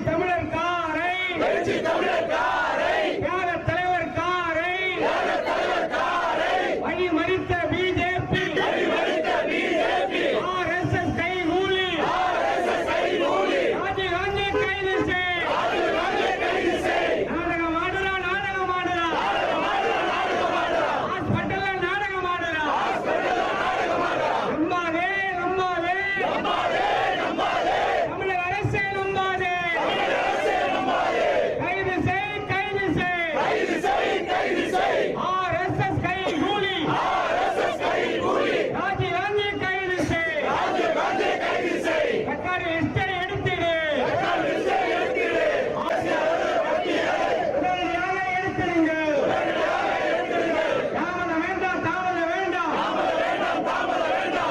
தமிழர் காரை தலைவர் காரை வழிமறித்த பிஜேபி RSS கைகூலி ராஜீவ்காந்தி கைது செய். நாடகம் ஆடுறா ஹாஸ்பிட்டல்ல நாடகம் ஆடுறா. நம்பாதே தமிழக அரசே நம்பாதே. கைது செய் RSS கைகூலி ராஜீவ்காந்தி கைது செய். சர்க்கார் எஸ்டே எடுத்திடு. உடனடியாக எடுத்திடுங்கள். தாமதம் வேண்டாம்.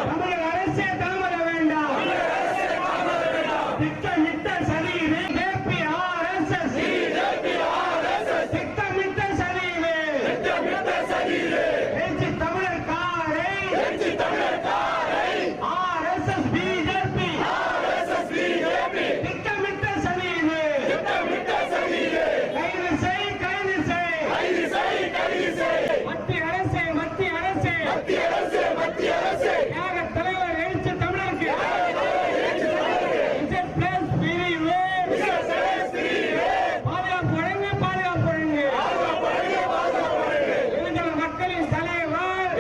தமிழக அரசே தாமதம் வேண்டாம். திட்டமிட்ட சதி பிஜேபி RSS திட்டமிட்ட சதியிலே எழுச்சி தமிழர் காரை RSS பிஜேபி திட்டமிட்ட சதியிலே கைது செய். மத்திய அரசே தியாக தலைவர் எழுச்சி தமிழருக்கு பாதுகாப்பு வழங்கு. இளைஞர் மக்களின் தலைவர்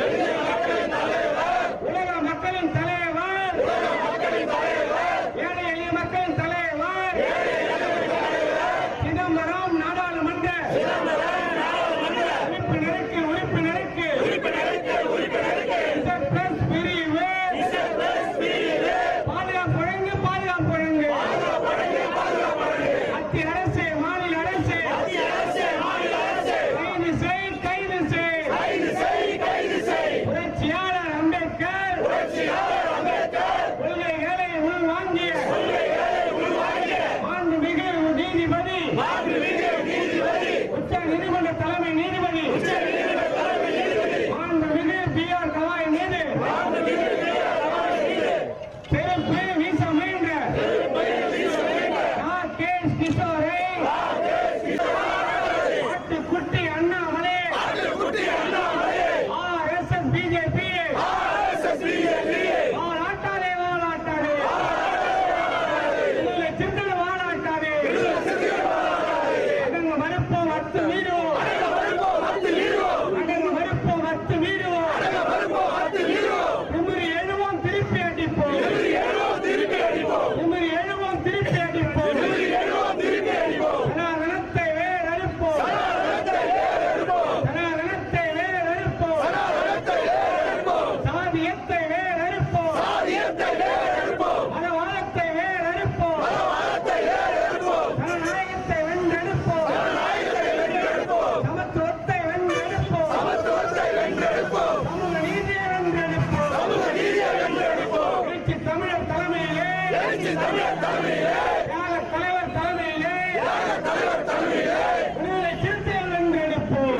உலக மக்களின் தலைவர் ஏழை எளிய மக்களின் தலைவர் சிதம்பரம் நாடாளுமன்ற உறுப்பினருக்கு பாதுகாப்பு வழங்கு. மத்திய அரசு மாநில அரசு கைது செய். புரட்சியாளர் அம்பேத்கர் கொள்கைகளை உள்வாங்கிய மாண்புமிகு நீதிபதி உச்ச நீதிமன்ற தலைமை நீதிபதி மாண்புமிகு BR கவாய் மீது செருப்பு வீச முயன்ற ராகேஷ் கிஷோரை ஆட்டுக்குட்டி அண்ணாமலை RSS பிஜேபி வாழாட்டாதே இல்லை சிந்தனை வாழாட்டாதே. அடங்கு மறுப்போம் அத்து மீறுவோம். நிமிரி எழுவோம் திருப்பி அடிப்போம். சனாதனத்தை வேறறுப்போம். சாதியத்தை வேறறுப்போம். மதவாதத்தை வேறறுப்போம். ஜனநாயகத்தை வென்றெடுப்போம். சமத்துவத்தை வென்றெடுப்போம். சமூக நீதியை வென்றெடுப்போம். எழுச்சி தமிழர் தலைமையிலே தியாக தலைவர் தலைமையிலே விடுதலை சிறுத்தைகள் வென்றெடுப்போம்.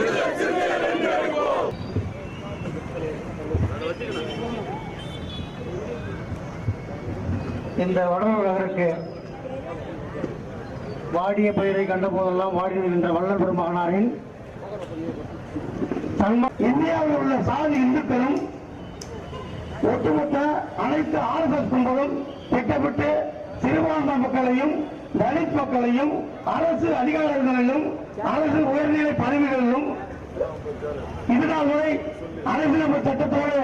இந்த வடவழகருக்கு வாடிய பயிரை கண்ட போதெல்லாம் வாடி நின்ற வள்ளல் பெருமகனாரின் இந்தியாவில் உள்ள சாதி இந்துக்களும் ஒட்டுமொத்த அனைத்து RSS கும்பலும் திட்டமிட்டு சிறுபான்மை மக்களையும் தலித் மக்களையும் அரசு அதிகாரிகளிலும் அரசு உயர்நிலை பதவிகளிலும் இதுநாள் வரை அரசியலமைப்பு சட்டத்தோடு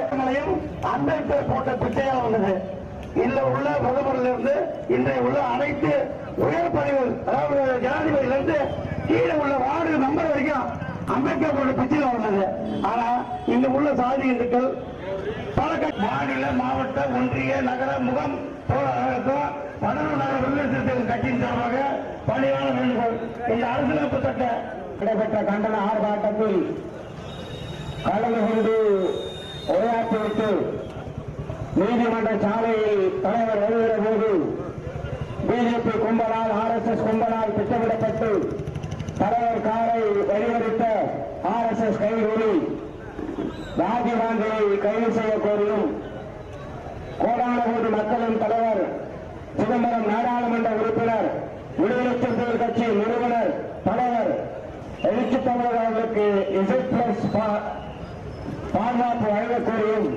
அம்பேத்கர் போட்ட பிச்சையா வந்தது. இல்ல உள்ள பிரதமரிலிருந்து இன்றைய உள்ள அனைத்து உயர் பதவிகள், அதாவது ஜனாதிபதியிலிருந்து கீழே உள்ள வார்டு நம்பர் வரைக்கும் அம்பேத்கர் போட்ட பிச்சையில வந்தது. ஆனா இங்க உள்ள சாதி இந்துக்கள் மாநில, மாவட்ட, ஒன்றிய, நகர முகம் படலூர் நகர விடுதலை சிறுத்தைகள் கட்சியின் சார்பாக பணியாள வேண்டுகோள். இந்த அரசியலமைப்பு சட்ட நடைபெற்ற கண்டன ஆர்ப்பாட்டத்தில் கலந்து கொண்டு உரையாற்றிவிட்டு நீதிமன்ற சாலையில் தலைவர் வருகிற போது பிஜேபி கும்பலால் RSS கும்பலால் திட்டமிடப்பட்டு தலைவர் காரை வழிமறித்த RSS கைகூலி ராஜீவ்காந்தியை கைது செய்ய கோரியும் கோடான கோடி மக்களின் தலைவர் சிதம்பரம் நாடாளுமன்ற உறுப்பினர் விடுதலை சிறுத்தைகள் கட்சி நிறுவனர் தலைவர் எழுச்சி தமிழர் அவர்களுக்கு Z+ பாதுகாப்பு வழங்கக் கோரியும்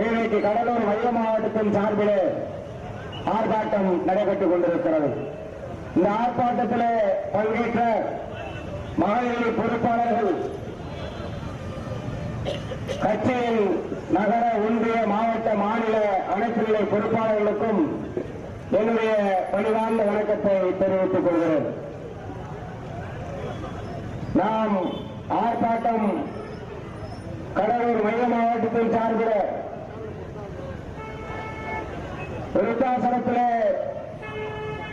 இன்றைக்கு கடலூர் மைய மாவட்டத்தின் சார்பிலே ஆர்ப்பாட்டம் நடைபெற்றுக் கொண்டிருக்கிறது. இந்த ஆர்ப்பாட்டத்திலே பங்கேற்ற மகளிர் பொறுப்பாளர்கள், கட்சியின் நகர, ஒன்றிய, மாவட்ட, மாநில அனைத்து நிலை பொறுப்பாளர்களுக்கும் என்னுடைய பணிவார்ந்த வணக்கத்தை தெரிவித்துக் கொள்கிறேன். நாம் ஆர்ப்பாட்டம் கடலூர் மைய மாவட்டத்தின் சார்பில் விருத்தாசலத்திலே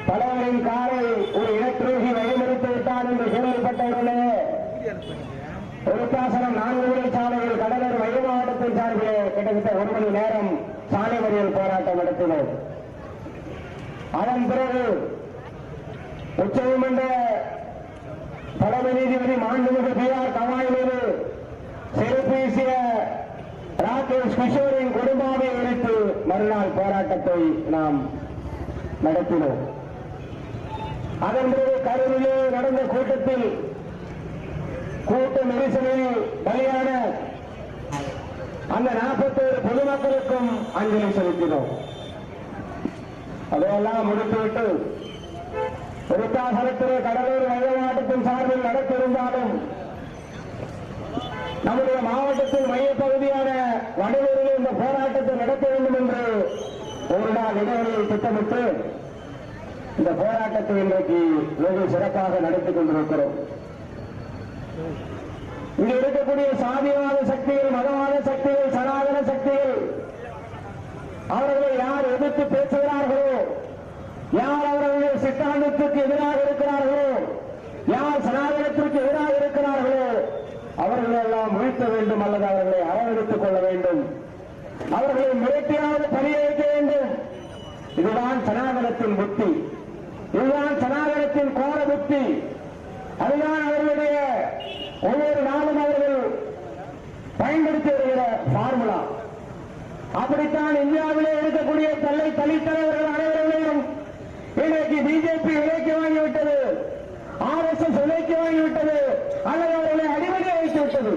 தலைவரின் காரை ஒரு இனத்துரோகி வழிமறித்து விட்டார் என்று கேள்விப்பட்டவுடனே விருத்தாசலம் 4 வழி சாலையில் கடலூர் மைய மாவட்டத்தின் சார்பிலே கிட்டத்தட்ட 1 மணி நேரம் சாலை மறியல் போராட்டம் நடத்தினோம். அதன் பிறகு உச்சநீதிமன்ற தலைமை நீதிபதி மாண்புமிகு B.R. கவாய் மீது செருப்பு வீசிய ராகேஷ் கிஷோரின் குடும்பாவை குறித்து மறுநாள் போராட்டத்தை நாம் நடத்தினோம். அதன் பிறகு கரூரிலே நடந்த கூட்டத்தில் கூட்ட நெரிசலில் பலியான அந்த 41 பொதுமக்களுக்கும் அஞ்சலி செலுத்தினோம். அதையெல்லாம் முடித்துவிட்டு விருத்தாசலத்திலே கடலூர் மைய மாவட்டத்தின் சார்பில் நடத்தியிருந்தாலும் நம்முடைய மாவட்டத்தின் மையப்பகுதியான வடலூரில் இந்த போராட்டத்தை நடத்த வேண்டும் என்று ஒரு நாள் இடைவெளியை திட்டமிட்டு இந்த போராட்டத்தை இன்றைக்கு வெகு சிறப்பாக நடத்திக் கொண்டிருக்கிறோம். இங்கு இருக்கக்கூடிய சாதிவாத சக்திகள், மதவாத சக்திகள், சனாதன சக்திகள், அவர்களை யார் எதிர்த்து பேசுகிறார்களோ, யார் அவர்களுடைய சித்தாந்தத்திற்கு எதிராக இருக்கிறார்களோ, யார் சனாதனத்திற்கு எதிராக இருக்கிறார்களோ அவர்களை எல்லாம் வீழ்த்த வேண்டும் அல்லது அவர்களை அரவணைத்துக் கொள்ள வேண்டும், அவர்களை மிரட்டியாவது பணிய வைக்க வேண்டும். இதுதான் சனாதனத்தின் புத்தி, இதுதான் சனாதனத்தின் கோர புத்தி. அதுதான் அவர்களுடைய ஒவ்வொரு நாளும் அவர்கள் பயன்படுத்தி வருகிற பார்முலா. அப்படித்தான் இந்தியாவிலே இருக்கக்கூடிய தலித்தலைவர்கள் அனைவர்களையும் இன்றைக்கு பிஜேபி விலைக்கு வாங்கிவிட்டது, RSS விலைக்கு வாங்கிவிட்டது, அல்லது அவர்களை அடிமையை வைத்துவிட்டது.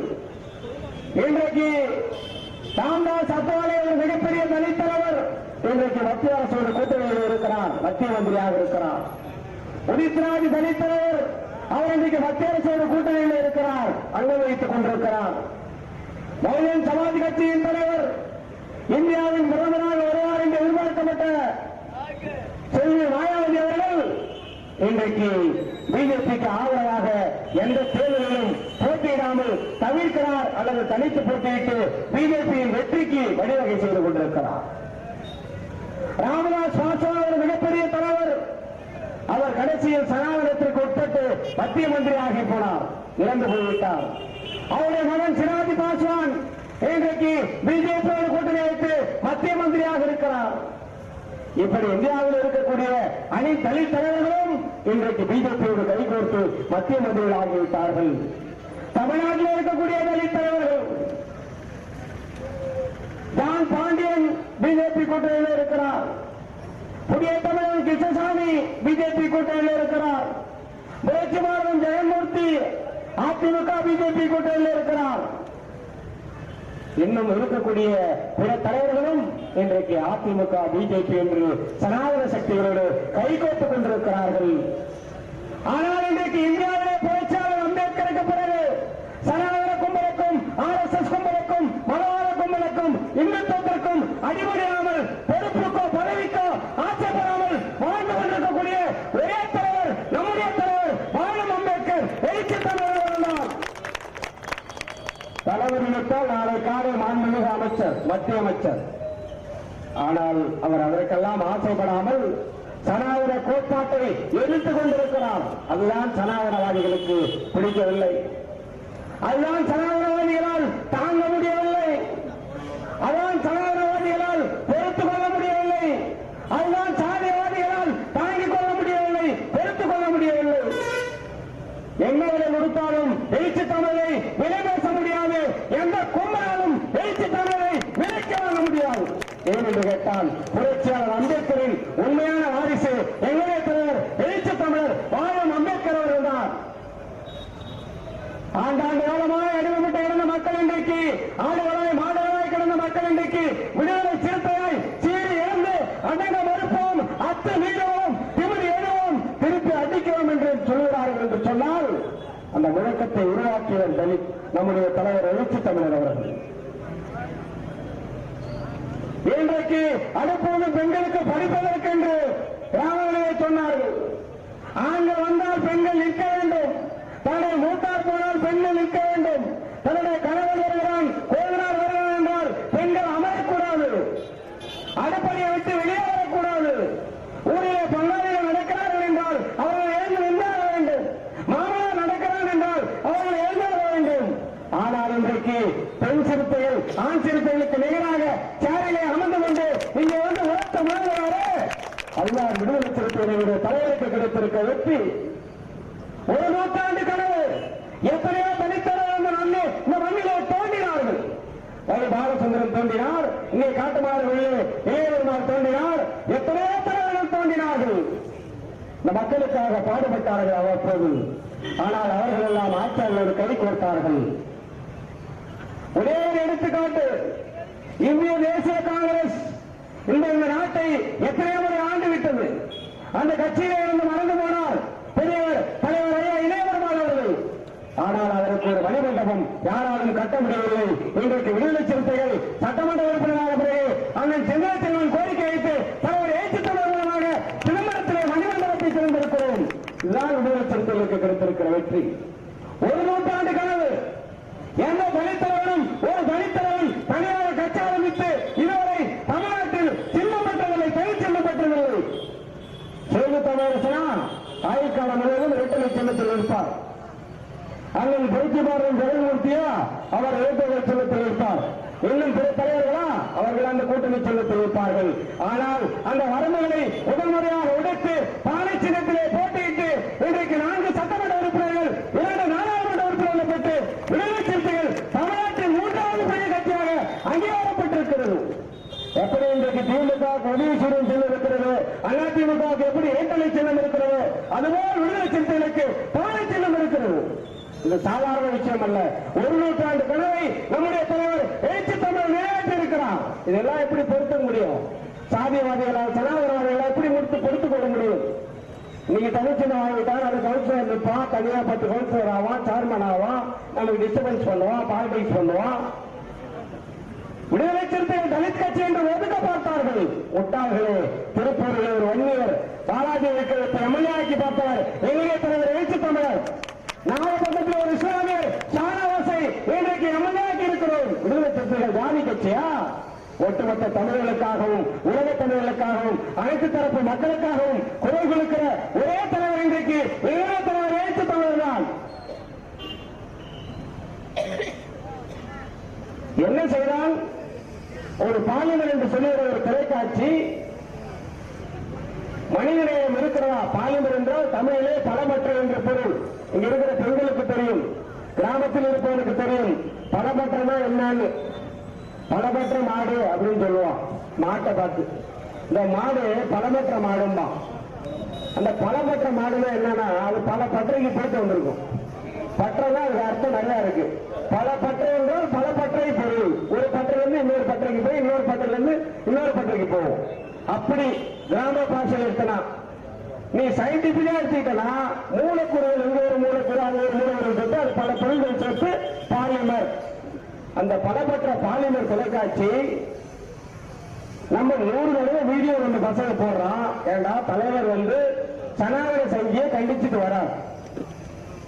இன்றைக்கு ராம்தாஸ் அத்வாலே ஒரு மிகப்பெரிய தலித்தலைவர் இன்றைக்கு மத்திய அரசோடு கூட்டணியில் இருக்கிறார், மத்திய மந்திரியாக இருக்கிறார். உதித் ராஜ் தலித்தலைவர் அவர் இன்றைக்கு மத்திய அரசோடு கூட்டணியில் இருக்கிறார், அங்கு வைத்துக் கொண்டிருக்கிறார். பகுஜன் சமாஜ் கட்சியின் தலைவர் இந்தியாவின் பிரதமராக வருவார் என்று எதிர்பார்க்கப்பட்ட செல்வி மாயாவதி அவர்கள் இன்றைக்கு பிஜேபிக்கு ஆதரவாக எந்த தேர்தலிலும் போட்டியிடாமல் தவிர்க்கிறார் அல்லது தனித்து போட்டியிட்டு பிஜேபியின் வெற்றிக்கு வழிவகை செய்து கொண்டிருக்கிறார். ராமதாஸ் பாஸ்வான் மிகப்பெரிய தலைவர், அவர் கடைசியில் சனாதனத்திற்கு உட்பட்டு மத்திய மந்திரி ஆகி போனார், இறந்து போய்விட்டார். அவருடைய மகன் சிராஜ் பாஸ்வான் இன்றைக்கு பிஜேபியோடு கூட்டணி வைத்து மத்திய மந்திரியாக இருக்கிறார். இப்படி இந்தியாவில் இருக்கக்கூடிய தலித் தலைவர்களும் இன்றைக்கு பிஜேபியோடு கைகோர்த்து மத்திய மந்திரிகள் ஆகிவிட்டார்கள். தமிழ்நாட்டில் இருக்கக்கூடிய தலித் தலைவர்கள் ஜான் பாண்டியன் பிஜேபி கூட்டணியில் இருக்கிறார், புதிய தமிழன் கிருஷ்ணசாமி பிஜேபி கூட்டணியில் இருக்கிறார், புரட்சி மாறன் ஜெயமூர்த்தி அதிமுக பிஜேபி கூட்டணியில் இருக்கிறார். இன்னும் இருக்கக்கூடிய பிற தலைவர்களும் இன்றைக்கு அதிமுக பிஜேபி என்று சனாதன சக்திகளோடு கைகோர்த்துக் கொண்டிருக்கிறார்கள். ஆனால் இன்றைக்கு இந்தியாவிலே புரட்சியாளர் அம்பேத்கருக்கு பிறகு சனாதன கும்பலுக்கும் RSS கும்பலுக்கும் மதவாத கும்பலுக்கும் இந்துத்துவத்திற்கும் அடிபடையாமல் பொறுப்புக்கோ பதவிக்கோ ஆசைப்படாமல் வாழ்ந்து கொண்டிருக்கக்கூடிய ஒரே தலைவர் நம்முடைய தலைவர் வாழும் அம்பேத்கர் எழுச்சி தலைவர். தலைவர் நினைத்தால் நாளை காலை மாண்புமிகு அமைச்சர், மத்திய அமைச்சர். ஆனால் அவர் அதற்கெல்லாம் ஆசைப்படாமல் சனாதன கோட்பாட்டை எதிர்த்துக் கொண்டிருக்கிறார். அதுதான் சனாதனவாதிகளுக்கு பிடிக்கவில்லை, அதுதான் சனாதனவாதிகளால் தாங்க முடியவில்லை, அதுதான் சனாதனவாதிகளால் பொறுத்துக் கொள்ள முடியவில்லை, அதுதான் சாதியவாதிகளால் தாங்கிக் கொள்ள முடியவில்லை, பொறுத்துக் கொள்ள முடியவில்லை. எங்களை கொடுத்தாலும் எழுச்சி தமிழை விட்டால் புரட்சியாளர் அம்பேத்கரின் உண்மையான வாரிசு எங்களுடைய தலைவர் எழுச்சி தமிழர் வாழும் அம்பேத்கர் அவர்கள் தான். ஆண்டாண்டு காலமாக அடிமைப்பட்டு கிடந்த மக்கள் இன்றைக்கு ஆடுகளாய் மாடுகளாய் கிடந்த மக்கள் இன்றைக்கு விடுதலை சிறுத்தையாய் சீறி எழுந்து அடங்க மறுப்போம், அத்து மீறுவோம், திமிரி எழுவோம், திருப்பி அடிக்கிறோம் என்று சொல்கிறார்கள் என்று சொன்னால் அந்த முழக்கத்தை உருவாக்கியவர் தலித் நம்முடைய தலைவர் எழுச்சி தமிழர் அவர்கள். இன்றைக்கு அடுப்போது பெண்களுக்கு படிப்பதற்கு என்று ராமனிலே சொன்னார்கள். ஆண்கள் வந்தால் பெண்கள் நிற்க வேண்டும், தன்னுடைய மூத்தார் போனால் பெண்கள் நிற்க வேண்டும், தன்னுடைய கணவன் வருகிறான் கோவினார் வருகிறான் என்றால் பெண்கள் அமரக்கூடாது, அடுப்படியை விட்டு வெளியே வரக்கூடாது, ஊரிலே பங்காளிகள் நடக்கிறார்கள் என்றால் அவர்கள் எழுந்து நின்றாக வேண்டும், மாமனார் நடக்கிறான் என்றால் அவர்கள் எழுந்தாக வேண்டும். ஆனால் இன்றைக்கு பெண் சிறுத்தைகள் ஆண் சிறுத்தைகளுக்கு நிகராக சேரிலே அமர்ந்து கொண்டு இங்கே வந்து உரத்த முழங்குகிறாரே, அதுதான் விடுதலை சிறுத்தைகளுடைய தலைவருக்கு கிடைத்திருக்க வெற்றி. ஒரு நூற்றாண்டு கனவு எத்தனையோ தனித்தலைவர் இந்த மண்ணிலே தோன்றினார்கள். பாலச்சந்திரன் தோன்றினார், இங்கே காட்டுமாறு இளையவருமார் தோன்றினார், எத்தனையோ தலைவர்கள் தோன்றினார்கள். இந்த மக்களுக்காக பாடுபட்டார்கள் அவ்வப்போது. ஆனால் அவர்கள் எல்லாம் ஆட்சியாளர் கை கோர்த்தார்கள். ஒரே ஒரு எடுத்துக்காட்டு, இந்திய தேசிய காங்கிரஸ் இந்த நாட்டை எத்தனையோ முறை ஆண்டு விட்டது. அந்த கட்சியிலே இருந்து மறந்து போனார் பெரியவர் தலைவர் ஐயா இளையவருமான் அவர்கள். ஆனால் அதற்கு ஒரு மணிமண்டபம் யாராலும் கட்ட முடியவில்லை. இன்றைக்கு விடுதலை சிறுத்தைகள் சட்டமன்ற உறுப்பினராக பிறகு அண்ணன் செங்கோட்டையன் கோரிக்கை வைத்து தலைவர் ஏற்று தமிழர் மூலமாக சிதம்பரத்திலே மணிமண்டபத்தை திறந்திருக்கிறோம். இதுதான் விடுதலை சிறுத்தைகளுக்கு கிடைத்திருக்கிற வெற்றி. ஒரு நூற்றாண்டு கனவு. எந்த தனித்தலைவரும் ஒரு தனித்தலைவன் தனியாக கட்சி ஆரம்பித்து இதுவரை தமிழ்நாட்டில் சின்னம் பெற்றதில்லை, தனி சின்னம் பெற்றதில்லை. செய்தி தமிழரசனா ஆயுட்காலம் முழுவதும் இரட்டை சின்னத்தில் இருப்பார். அண்ணன் பொறுத்திபாரன் ஜெகன்மூர்த்தியா அவர் இரட்டை சின்னத்தில் இருப்பார். இன்னும் பிற தலைவர்களா அவர்கள் அந்த கூட்டணி சின்னத்தில் இருப்பார்கள். ஆனால் அந்த வரம்புகளை முதல் முறையாக உடைத்து பானை சின்னத்திலே போட்டியிட்டு இன்றைக்கு 4 சட்டமன்ற உறுப்பினர்கள் 2 நாடாளுமன்ற உறுப்பினர்களை பெற்று விடுதலை சிறுத்தைகள் தமிழ்நாட்டின் 3வது பெரிய கட்சியாக அங்கீகாரப்பட்டிருக்கிறது. எப்படி இன்றைக்கு திமுக உதயசூரியன் சின்னம் இருக்கிறது, அதிமுக எப்படி ஏற்றலை சின்னம் இருக்கிறது, அதுபோல் விடுதலை சிறுத்தைகளுக்கு பானை சின்னம் இருக்கிறது. இது சாதாரண விஷயம் அல்ல. ஒரு நூற்றாண்டு கனவை நம்முடைய தலைவர் எழுச்சி தமிழர் நிறைவேற்றி இருக்கிறார். இதெல்லாம் எப்படி பொருத்த முடியும்? சாதியவாதிகளால் சனாதனவாதிகளால் எப்படி பொறுத்துக் கொள்ள முடியும்? நீங்க தனிச்சின்ன வாங்கிட்டால் அது கவுன்சிலர் இருப்பான், தனியா 10 கவுன்சிலர் ஆவான், சேர்மன் ஆவான், நமக்கு டிஸ்டர்பன்ஸ் பண்ணுவான், பாலிடிக்ஸ் பண்ணுவான். விடுதலை சிறுத்தைகள் தலித் கட்சி என்று ஒதுக்க பார்த்தார்கள். ஒட்டார்களே, திருப்பூரில் ஒரு வன்னியர் பாலாஜி விக்கிரத்தை எம்எல்ஏ பார்த்தவர் எங்களுடைய தலைவர் எழுச்சி தமிழர். நாகப்பட்டினத்தில் ஒரு இஸ்லாமியர் ஷானவாசை இன்றைக்கு எம்எல்ஏ இருக்கிறோம். விடுதலை சிறுத்தைகள் ஜாதி கட்சியா? ஒட்டுமொத்த தமிழர்களுக்காகவும் உலக தமிழர்களுக்காகவும் அனைத்து தரப்பு மக்களுக்காகவும் குரல் கொடுக்கிற ஒரே தலைவர் இன்றைக்கு எங்களுடைய தலைவர் எழுச்சி தமிழர் தான். என்ன செய்தால் ஒரு பாலிமர் என்று சொல்லுகிற ஒரு தொலைக்காட்சி மனிதநேயம் இருக்கிறதா? பாலிமர் என்றால் தமிழிலே பலமற்ற என்ற பொருள். இங்க இருக்கிற பெண்களுக்கு தெரியும், கிராமத்தில் இருப்பவனுக்கு தெரியும் பலமற்றனா என்னன்னு. பலமற்ற மாடு அப்படின்னு சொல்லுவான் மாட்டை பார்த்து. இந்த மாடு பலமற்ற மாடும்பா. அந்த பலமற்ற மாடுனா என்னன்னா அது பல பற்றைக்கு போயிட்டு வந்திருக்கும். பற்றனா அதுக்கு அர்த்தம் நிறைய இருக்கு. பல பற்றை என்றால் பல பற்றை பொருள். ஒரு பற்றையிலிருந்து இன்னொரு பற்றைக்கு போய் இன்னொரு பற்றையிலிருந்து இன்னொரு பற்றைக்கு போகும். அப்படி கிராம பாஷையில் எடுத்தனா நீ சயின்டிபிக்கா எடுத்துக்கிட்டனா மூலக்கூறுகள் இங்க ஒரு மூலக்கூறு அங்க ஒரு மூலக்கூறு சொல்லிட்டு அது பல பொருள்கள் சேர்த்து பாலிமர். அந்த பலப்பற்ற பாலிமர் தொலைக்காட்சி நம்ம 100 தடவை வீடியோ வந்து பசங்க போடுறான். ஏண்டா தலைவர் வந்து சனாதன சங்கியை கண்டிச்சுட்டு வரார்,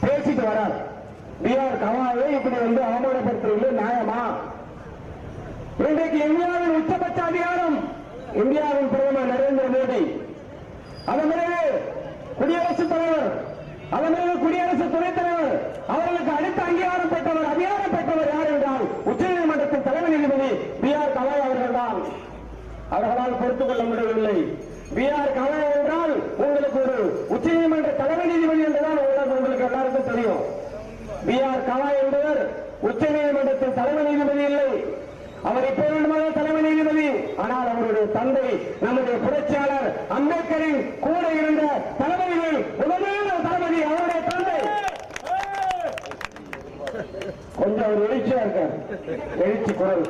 பேசிட்டு வரார். பிஆர் கவாயை இப்படி வந்து அவமானப்படுத்துறது நியாயமா? இன்றைக்கு இந்தியாவின் உச்சபட்ச அதிகாரம் இந்தியாவின் பிரதமர் நரேந்திர மோடி, அதன் பிறகு குடியரசுத் தலைவர், அதன் பிறகு குடியரசு துணைத் தலைவர், அவர்களுக்கு அடுத்த அங்கீகாரம் பெற்றவர் அதிகாரம் பெற்றவர் யார் என்றால் உச்சநீதிமன்றத்தின் தலைமை நீதிபதி பிஆர் கவாய் அவர்கள் தான். அவர்களால் பொறுத்துக் கொள்ள முடியவில்லை. பிஆர் கவாய் என்றால் உங்களுக்கு ஒரு உச்சநீதிமன்ற தலைமை நீதிபதி என்றுதான் உங்களுக்கு எல்லாருக்கும் தெரியும். பிஆர் கவாய் என்பவர் உச்சநீதிமன்றத்தின் தலைமை நீதிபதி இல்லை. அவர் இப்ப வேண்டுமானால் தலைமை நீதிபதி, ஆனால் அவருடைய தந்தை நம்முடைய புரட்சியாளர் அம்பேத்கரின் கூட இருந்த தளபதிகள் முதன்மையான தளபதி அவருடைய தந்தை. கொஞ்சம் ஒரு எழுச்சியா இருக்கார், எழுச்சி குரல்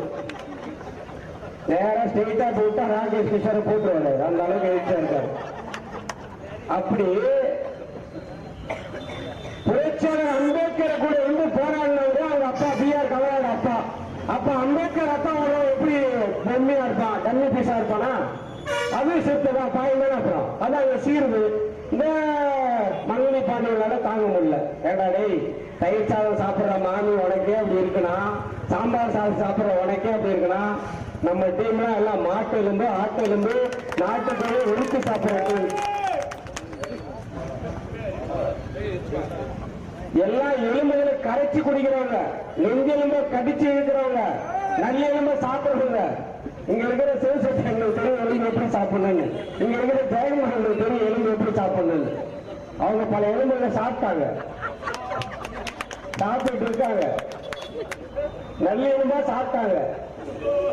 நேரா ஸ்ட்ரெயிட்டா போட்டா ராகேஷ் கிஷோரை போட்டுருவாரு, அந்த அளவுக்கு எழுச்சியா இருக்காரு. அப்படி புரட்சியாளர் அம்பேத்கர் கூட இருந்து போராடினவங்க அவங்க அப்பா B.R. கலைஞர் அப்பா. அப்ப அம்பேத்கர் அப்பா எப்படி பொம்மையா இருப்பான், டம்மி பீஸா இருப்பானா? அது செத்துதான் பாய்ந்தானே. அப்புறம் அதான் சீருது. இந்த மங்கனி பாண்டியர்களால தாங்க முடியல. ஏடா டேய், தயிர் சாதம் சாப்பிடுற மாமி உனக்கே அப்படி இருக்குன்னா, சாம்பார் சாதம் சாப்பிடுற உனக்கே அப்படி இருக்குன்னா, நம்ம டீம்ல எல்லாம் மாட்டு எலும்பு, ஆட்டு எலும்பு, நாட்டுக்கோழி உருக்கி சாப்பிடுறது, எல்லா எலும்புகளை கரைச்சி குடிக்கிறவங்க, நெஞ்செலும்ப கடிச்சு இழுக்கிறவங்க, நல்லெலும்ப சாப்பிடுறவங்க. இங்க இருக்கிற சிவசக்தி எங்களுக்கு தெரியும் எலும்பு எப்படி சாப்பிடணும்னு, இங்க இருக்கிற ஜெயமோகன் தெரியும் எலும்பு எப்படி சாப்பிடணும்னு. அவங்க பல எலும்புகளை சாப்பிட்டாங்க, சாப்பிட்டு இருக்காங்க, நல்ல எலும்பா சாப்பிட்டாங்க.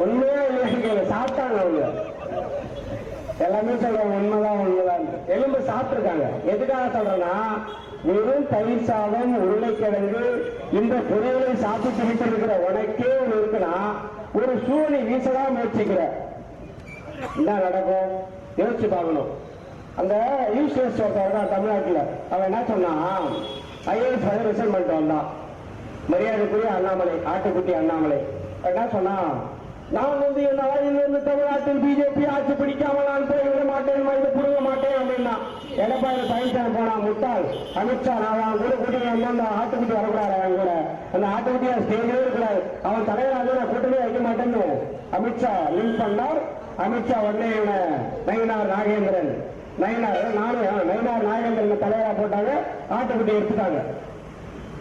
உண்மையா இல்லை சாப்பிட்டாங்க அவங்க எல்லாமே சொல்றாங்க. உண்மைதான் எலும்பு சாப்பிட்டுருக்காங்க. எதுக்காக சொல்றேன்னா, வெறும் தயிர் சாதம், உருளைக்கிழங்கு, இந்த பொருள்களை சாப்பிட்டு இருக்கிற உனக்கே ஒன்று இருக்குன்னா, ஒரு சூழலை வீசதான் முயற்சிக்கிற என்ன நடக்கும் யோசிச்சு பார்க்கணும். அந்த யூஸ்லெஸ் ஒருத்தர் தமிழ்நாட்டில் அவன் என்ன சொன்னான், IAS ரிசைன் பண்ணிட்டு வந்தான். மரியாதைக்குரிய அண்ணாமலை, ஆட்டுக்குட்டி அண்ணாமலை என்ன சொன்னா, நான் என் ஆயிலிருந்து தமிழ்நாட்டில் BJP ஆட்சி பிடிக்காமல் நான் போய் விட மாட்டேன், இது புடுங்க மாட்டேன் அப்படின்னா. எடப்பாடி பழனிசாமி போனா முட்டாள் அமித்ஷா, நான் கூட கூட்டணி வந்து அந்த ஆட்டுக்குட்டி வரக்கூடாது, அவன் கூட அந்த ஆட்டுக்குட்டியா ஸ்டேஜே இருக்கக்கூடாது, அவன் தலைவராக நான் கூட்டணி வைக்க மாட்டேன்னு அமித்ஷா லிங்க் பண்ணார். அமித்ஷா உடனே நயினார் நாகேந்திரன், நயினார் நாகேந்திரன் தலைவராக போட்டாங்க, ஆட்டுக்குட்டி எடுத்துட்டாங்க.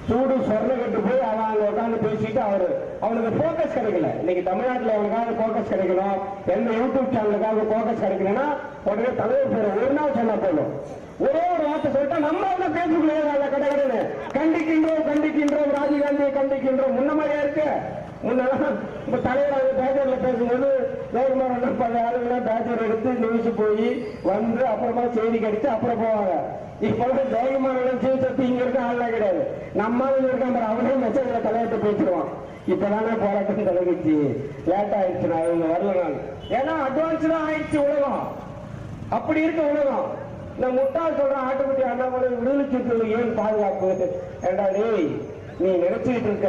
சூடு சொர்ண கட்டு போய் அவன் அங்க உட்காந்து பேசிட்டு அவனுக்கு போக்கஸ் கிடைக்கல. இன்னைக்கு தமிழ்நாட்டில் அவனுக்காக போக்கஸ் கிடைக்கணும், எந்த யூடியூப் சேனலுக்காக போக்கஸ் கிடைக்கணும்னா உடனே தலைவர் பேர் ஒரு நாள் சொன்னா போதும், ஒரே ஒரு வார்த்தை சொல்லிட்டா நம்ம பேசுக்குள்ள கிடையாது. கண்டிக்கின்றோம் ராஜீவ்காந்தியை கண்டிக்கின்றோம். முன்ன மாதிரியா இருக்கு. முன்னெல்லாம் இப்ப தலைவர் பேச்சர்ல பேசும்போது வேறுமாறு பல ஆளுங்களாம் பேச்சர் எடுத்து நியூஸ் போய் வந்து அப்புறமா செய்தி கிடைச்சு அப்புறம் போவாங்க. இப்பெல்லாம் வேகமான சிவசக்தி இங்க இருக்க ஆள்லாம் கிடையாது. நம்ம இருக்க அவனே மெசேஜ்ல தலையிட்டு பேசிடுவான். இப்பதானே போராட்டம் தலைவிச்சு லேட் ஆயிடுச்சு, நான் இவங்க வரல நான், ஏன்னா அட்வான்ஸ் தான் ஆயிடுச்சு உலகம். அப்படி இருக்க உலகம். இந்த முட்டாள் சொல்ற ஆட்டுக்குட்டி அண்ணாமலை விடுதலை சிறுத்தைகளுக்கு ஏன் பாதுகாப்பு? ஏண்டா டேய், நீ நினைச்சுட்டு இருக்க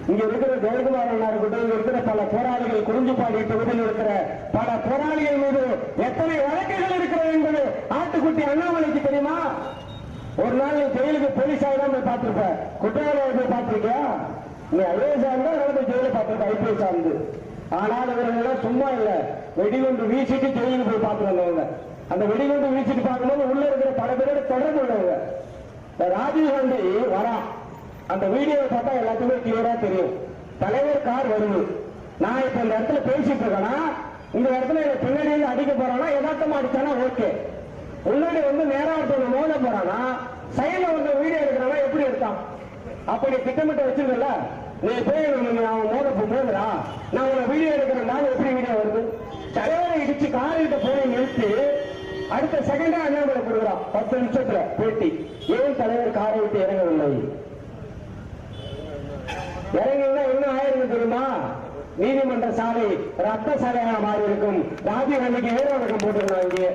இங்க இருக்கிற ஜெயக்குமார் அண்ணா இருக்கட்டும், இங்க இருக்கிற பல போராளிகள், குறிஞ்சிப்பாடி தொகுதியில் இருக்கிற பல போராளிகள் மீது எத்தனை வழக்குகள் இருக்கிறது என்பது ஆட்டுக்குட்டி அண்ணாமலைக்கு தெரியுமா? ஒரு நாள் நீ ஜெயிலுக்கு போலீஸாக தான் போய் பார்த்திருப்ப, குற்றவாளியாக போய் பார்த்திருக்கியா? நீ IAS தான் நடந்து ஜெயில பார்த்திருக்க, IPS சார்ந்து. ஆனால் இவர்கள் சும்மா இல்ல, வெடிகுண்டு வீசிட்டு ஜெயிலுக்கு போய் பார்த்து வந்தவங்க. அந்த வெடிகுண்டு வீசிட்டு பார்க்கும்போது உள்ள இருக்கிற பல பேரோட தொடர்பு உள்ளவங்க. ராஜீவ்காந்தி வரா, அந்த வீடியோவை பார்த்தா எல்லாத்துக்குமே கிளியரா தெரியும். தலைவர் கார் வருது, நான் இப்ப இந்த இடத்துல பேசிட்டு இருக்கேன்னா, இந்த இடத்துல பின்னாடி வந்து அடிக்க போறானா, யதார்த்தமா அடிச்சானா ஓகே. முன்னாடி வந்து நேரா ஒருத்தவங்க மோத போறானா, சைட்ல வந்து வீடியோ எடுக்கிறானா எப்படி எடுத்தான்? அப்படி திட்டமிட்டு வச்சிருக்கல, நீ போய் அவன் மோதுறா, நான் உன வீடியோ எடுக்கிறேன்னா எப்படி வீடியோ வருது? தலைவரை இடிச்சு கார்கிட்ட போய் நிறுத்தி அடுத்த செகண்டா அண்ணாமலை கொடுக்குறான். 10 நிமிஷத்துல பேட்டி. ஏன் தலைவர் காரை விட்டு இறங்கவில்லை? இறங்கினா என்ன ஆயிருக்கு தெரியுமா? நீதிமன்ற சாலை ரத்த சாலையாக மாறி இருக்கும். ராஜீவ்காந்திக்கு வீரவணக்கம் போட்டிருந்தாங்க. இங்கே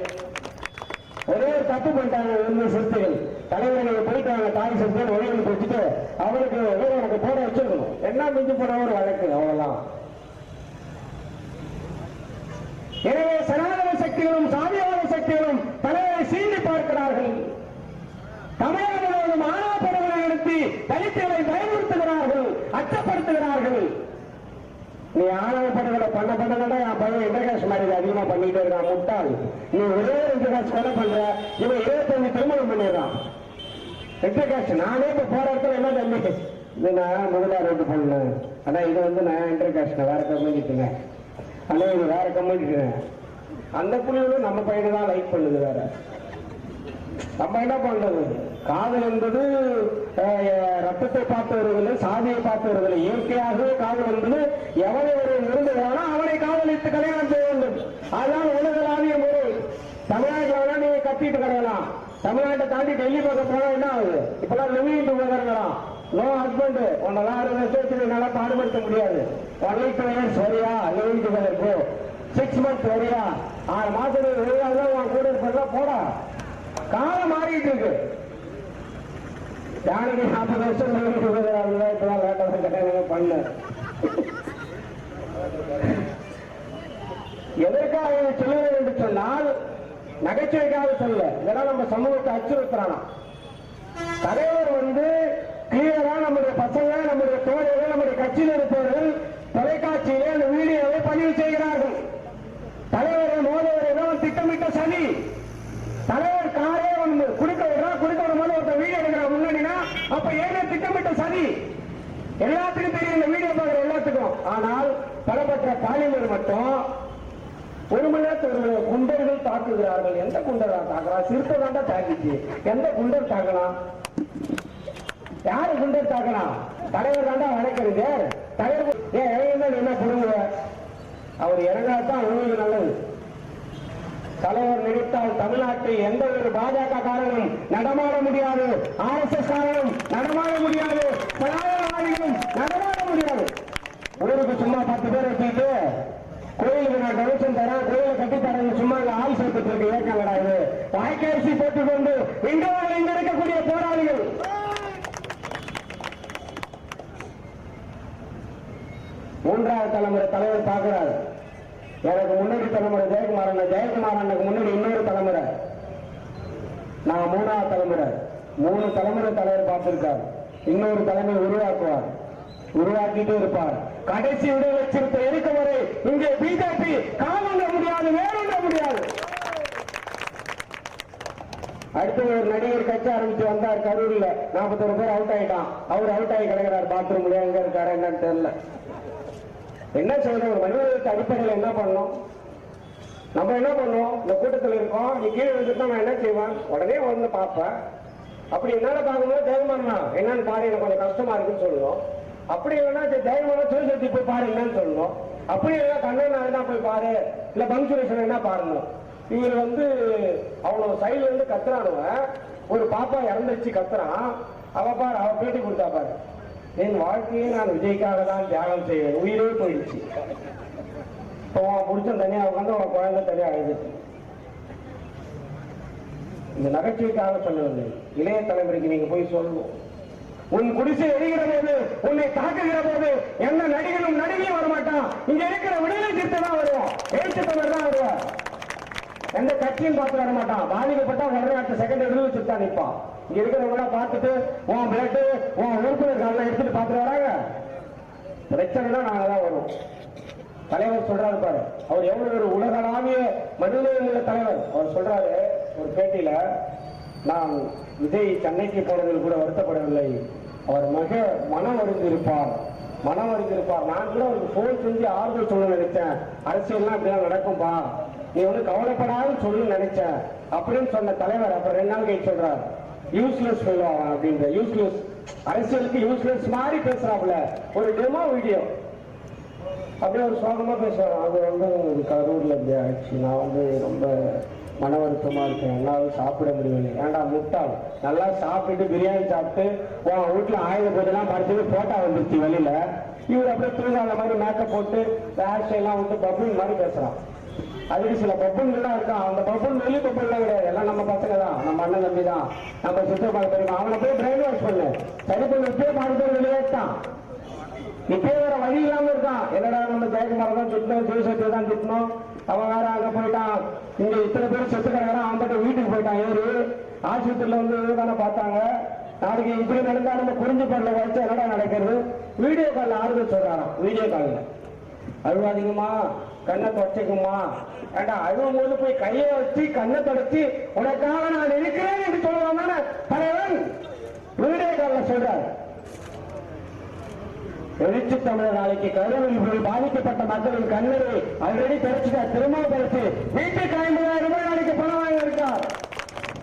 ஒரே ஒரு தப்பு பண்ணிட்டாங்க சிறுத்தைகள். தலைவர்கள் போயிட்டாங்க, தாய் சிறுத்தை ஒரே வச்சுட்டு அவனுக்கு வீரவணக்கம் போட வச்சிருக்கணும். என்ன மிஞ்சி போன ஒரு வழக்கு அவ்வளவுதான். எனவே சனாதன சக்திகளும் சாதிவாத சக்திகளும் தலைவரை சீண்டி பார்க்கிறார்கள். தமிழக முழுவதும் ஆணவ படுகொலை நடத்தி தலித்துகளை பயமுறுத்துகிறார்கள், அச்சப்படுத்துகிறார்கள். நீ ஆணவ படுகொலை பண்ண என் பையன் இன்டர்காஸ்ட் மாதிரி அதிகமா பண்ணிட்டு இருக்கான், முட்டாள். நீ ஒரே இன்டர்காஸ்ட் கொலை பண்ற, இவன் 25 திருமணம் பண்ணிடுறான். இன்டர்காஸ்ட் நானே இப்ப போற இடத்துல என்ன தம்பி, இது நான் முதல்ல ரோட்டு பண்ணேன், ஆனா இது வந்து நான் இன்டர்காஸ்ட் வேற கம்மிட்டுங்க, ஆனா இது வேற கம்மிட்டுங்க. அந்த புள்ளிகளும் நம்ம பையனை தான் லைக் பண்ணுது. வேற நம்ம என்ன பண்றது? காதல் என்பது ரத்தத்தை பார்த்து வருவதில்லை, சாதியை பார்த்து வருவதில்லை. இயற்கையாகவே காதல் என்பது எவனை ஒரு விருந்துகிறானோ அவனை காதல் கல்யாணம் செய்ய வேண்டும். அதுதான் உலகளாவிய முறை. தமிழ்நாட்டில் வேணா நீங்க கத்திட்டு கிடக்கலாம், தமிழ்நாட்டை தாண்டி டெல்லி பக்கம் போனா என்ன ஆகுது? இப்பெல்லாம் லிவிங் டுகெதர்லாம், நோ ஹஸ்பண்ட், உன்னெல்லாம் 60 வருஷத்துக்கு நல்லா பாடுபடுத்த முடியாது. 1 year வரியா லிவிங் டுகெதர் போ, 6 months வரியா, 6 மாசத்துக்கு வெளியாதான் உன் கூட இருப்பா போடா. காலம் மாறிட்டு இருக்கு. யாருக்கு 40 வருஷம் லிவிங் டுகெதர் ஆகுதா? இப்பெல்லாம் லேட்டாக கல்யாணம் பண்ண. எதற்காக சொல்லுவது என்று சொன்னால் நகைச்சுவைக்காக சொல்ல, இதெல்லாம் நம்ம சமூகத்தை அச்சுறுத்துறானா. தலைவர் கிளியரா நம்முடைய பசங்க, நம்முடைய தோழர்கள், நம்முடைய கட்சியில் இருப்பவர்கள் தொலைக்காட்சியிலே அந்த வீடியோவை பதிவு செய்கிறார்கள். தலைவரை மோதவர்கள் திட்டமிட்ட சதி. தலைவர் காரே குடிக்க விடுறான், குடிக்க வரும்போது ஒருத்தர் வீடியோ எடுக்கிற முன்னாடினா அப்ப ஏதோ திட்டமிட்ட சதி. எல்லாத்துக்கும் தெரியும், இந்த வீடியோ பார்க்கிற எல்லாத்துக்கும். ஆனால் பலப்பட்ட பாலிமர் மட்டும் 1 மணி நேரத்துக்கு குண்டர்கள் தாக்குகிறார்கள். எந்த குண்டர் தாக்குறான்? சிறுத்தை தாண்டா தாக்கிச்சு. எந்த குண்டர் தாக்கலாம்? யாரு குண்டர் தாக்கலாம்? தலைவர் தாண்டா வணக்கிறீங்க. தலைவர் ஏன் என்ன புரியுங்க? அவர் இறங்காதான் உங்களுக்கு நல்லது. தலைவர் நினைத்தால் தமிழ்நாட்டில் எந்த ஒரு பாஜக காரணம் நடமாட முடியாது, RSS காரணம் நடமாட முடியாது, சனாதனவாதிகளும் நடமாட முடியாது. ஊருக்கு சும்மா 10 பேர் வச்சுட்டு கோயிலுக்கு நான் டொனேஷன் தரேன், கோயிலை கட்டி தரேன், சும்மா ஆள் சேர்த்துட்டு இருக்கு. ஏற்கனடா இது வாய்க்கரிசி போட்டுக்கொண்டு இங்க இருக்கக்கூடிய போராளிகள். மூன்றாவது தலைமுறை தலைவர் பார்க்கிறார். எனக்கு முன்னாடி தலைமுறை ஜெயக்குமார் அண்ணன், ஜெயக்குமார் அண்ணனுக்கு முன்னாடி இன்னொரு தலைமுறை, நான் 3வது தலைமுறை. 3 தலைமுறை தலைவர் பார்த்திருக்கார். இன்னொரு தலைமை உருவாக்குவார், உருவாக்கிட்டே இருப்பார். கடைசி விடுதலை சிறுத்தை இருக்கும் வரை இங்கே பிஜேபி காலங்க முடியாது, வேறுங்க முடியாது. அடுத்து ஒரு நடிகர் கட்சி ஆரம்பிச்சு வந்தார் கரூர்ல, 41 பேர் அவுட் ஆயிட்டான். அவர் அவுட் ஆகி கிடக்கிறார் பாத்ரூம்ல, எங்க இருக்காரு என்னன்னு தெரியல. என்ன செய்யணும்? ஒரு மனிதர்களுக்கு அடிப்படையில் என்ன பண்ணணும்? நம்ம என்ன பண்ணுவோம்? இந்த கூட்டத்தில் இருக்கோம், நீ கீழே வந்துட்டு நான் என்ன செய்வேன்? உடனே வந்து பார்ப்பேன். அப்படி என்னால பார்க்கும்போது ஜெயமானா என்னன்னு பாரு, எனக்கு கொஞ்சம் கஷ்டமா இருக்குன்னு சொல்லுவோம். அப்படி இல்லைன்னா ஜெயமான சுயசக்தி போய் பாரு என்னன்னு சொல்லணும். அப்படி இல்லைன்னா கண்ணன் தான் போய் பாரு, இல்ல பங்சுரேஷன் என்ன பாருங்க. இவர் அவ்வளவு சைட்ல கத்துறானுவன். ஒரு பாப்பா இறந்துச்சு கத்துறான். அவ பாரு, அவ பேட்டி கொடுத்தா பாரு, என் வாழ்க்கையை நான் விஜய்க்காக தான் தியாகம் செய்வேன், உயிரே போயிடுச்சு. இப்போ உன் புடிச்சம் தனியா உட்காந்து உன் குழந்தை தனியா அழுதுச்சு. இந்த நகைச்சுவைக்காக சொல்லவில்லை, இளைய தலைமுறைக்கு நீங்க போய் சொல்லணும். உன் குடிசை எரிகிற போது, உன்னை தாக்குகிற போது எந்த நடிகனும் நடிகையும் வரமாட்டான். இங்க இருக்கிற விடுதலை சிறுத்தை தான் வருவோம், எழுச்சித்தவர் தான் வருவார். எந்த கட்சியும் பார்த்து வர மாட்டான். பாதிக்கப்பட்டா உடனே அடுத்த செகண்ட் விடுதலை சிறுத்தை நிற்பான். இங்க இருக்கிறவங்க பார்த்துட்டு உன் பிளட்டு உன் உறுப்பினர் கால எடுத்துட்டு பார்த்துட்டு வராங்க. பிரச்சனை நாங்க தான் வரும். தலைவர் சொல்றாரு பாரு, அவர் எவ்வளவு ஒரு உலகளாவிய மனிதநேயம் உள்ள தலைவர். அவர் சொல்றாரு ஒரு பேட்டியில, நான் விஜய் சென்னைக்கு போனதில் கூட வருத்தப்படவில்லை, அவர் மிக மனம் வருந்திருப்பார். நான் கூட அவருக்கு போன் செஞ்சு ஆறுதல் சொல்ல நினைச்சேன். அரசியல்லாம் இப்படிதான் நடக்கும்பா, நீ கவலைப்படாதுன்னு சொல்லு நினைச்சேன் அப்படின்னு சொன்ன தலைவர் அப்ப 2 நாள் கழிச்சு சொல்றாரு, யூஸ்லெஸ் சொல்லுவாங்க அப்படின்ற. யூஸ்லெஸ், அரசியலுக்கு யூஸ்லெஸ் மாதிரி பேசுறாப்புல. ஒரு டெமோ வீடியோ அப்படியே ஒரு சோகமா பேசுறாரு. அது கரூர்ல இப்படி ஆயிடுச்சு, நான் ரொம்ப மன வருத்தமா இருக்கேன், என்னால சாப்பிட முடியவில்லை. ஏன்டா முட்டாள், நல்லா சாப்பிட்டு பிரியாணி சாப்பிட்டு உன் வீட்டுல ஆயுத பூஜைலாம் பார்த்துட்டு போட்டா வந்துருச்சு வெளியில. இவர் அப்படியே தூங்காத மாதிரி மேக்கப் போட்டு ஹேர் எல்லாம் பப்புன் மாதிரி பேசுறான். அதுக்கு சில பப்புன்கள்லாம் இருக்கான். அந்த பப்புன் வெளி பப்புன்லாம் கிடையாது, எல்லாம் நம்ம பசங்க தான், நம்ம அண்ணன் தம்பி தான், நம்ம சுத்தமாக தெரியுமா. அவனை போய் பிரெயின் வாஷ் பண்ணு, சரி பண்ணு, இப்பயே 4 பேர் வெளியேட்டான். இப்பயே வேற வழி இல்லாம இருக்கான். என்னடா நம்ம ஜெயக்குமார் தான் திட்டணும், ஜெயசக்தியை தான் திட்டணும், அவன் வேற அங்க போயிட்டான், இங்க இத்தனை பேர் செத்து கிடக்கிறான், அவன் வீட்டுக்கு போயிட்டான். ஏறு ஆஸ்பத்திரியில தானே பார்த்தாங்க. நாளைக்கு இப்படி நடந்தா நம்ம குறிஞ்சி படல வச்சு என்னடா நடக்கிறது? வீடியோ காலில் ஆறுதல் சொல்றாராம். வீடியோ காலில் அழுவாதீங்கம்மா, கண்ணை தொடச்சிக்குமா. ஏண்டா அழுவும் போது போய் கையை வச்சு கண்ணை தொடச்சி உனக்காக நான் இருக்கிறேன் என்று சொல்லுவான் தானே தலைவன். வீடியோ காலில் சொல்றாரு. எழுச்சி தமிழர் நாளைக்கு கரூரில் பாதிக்கப்பட்ட மக்களின் கண்ணீரை ஆல்ரெடி தெரிச்சுட்டா, திரும்ப தெரிச்சு வீட்டுக்கு 50,000 ரூபாய் நாளைக்கு பணம் வாங்கி இருக்கார்.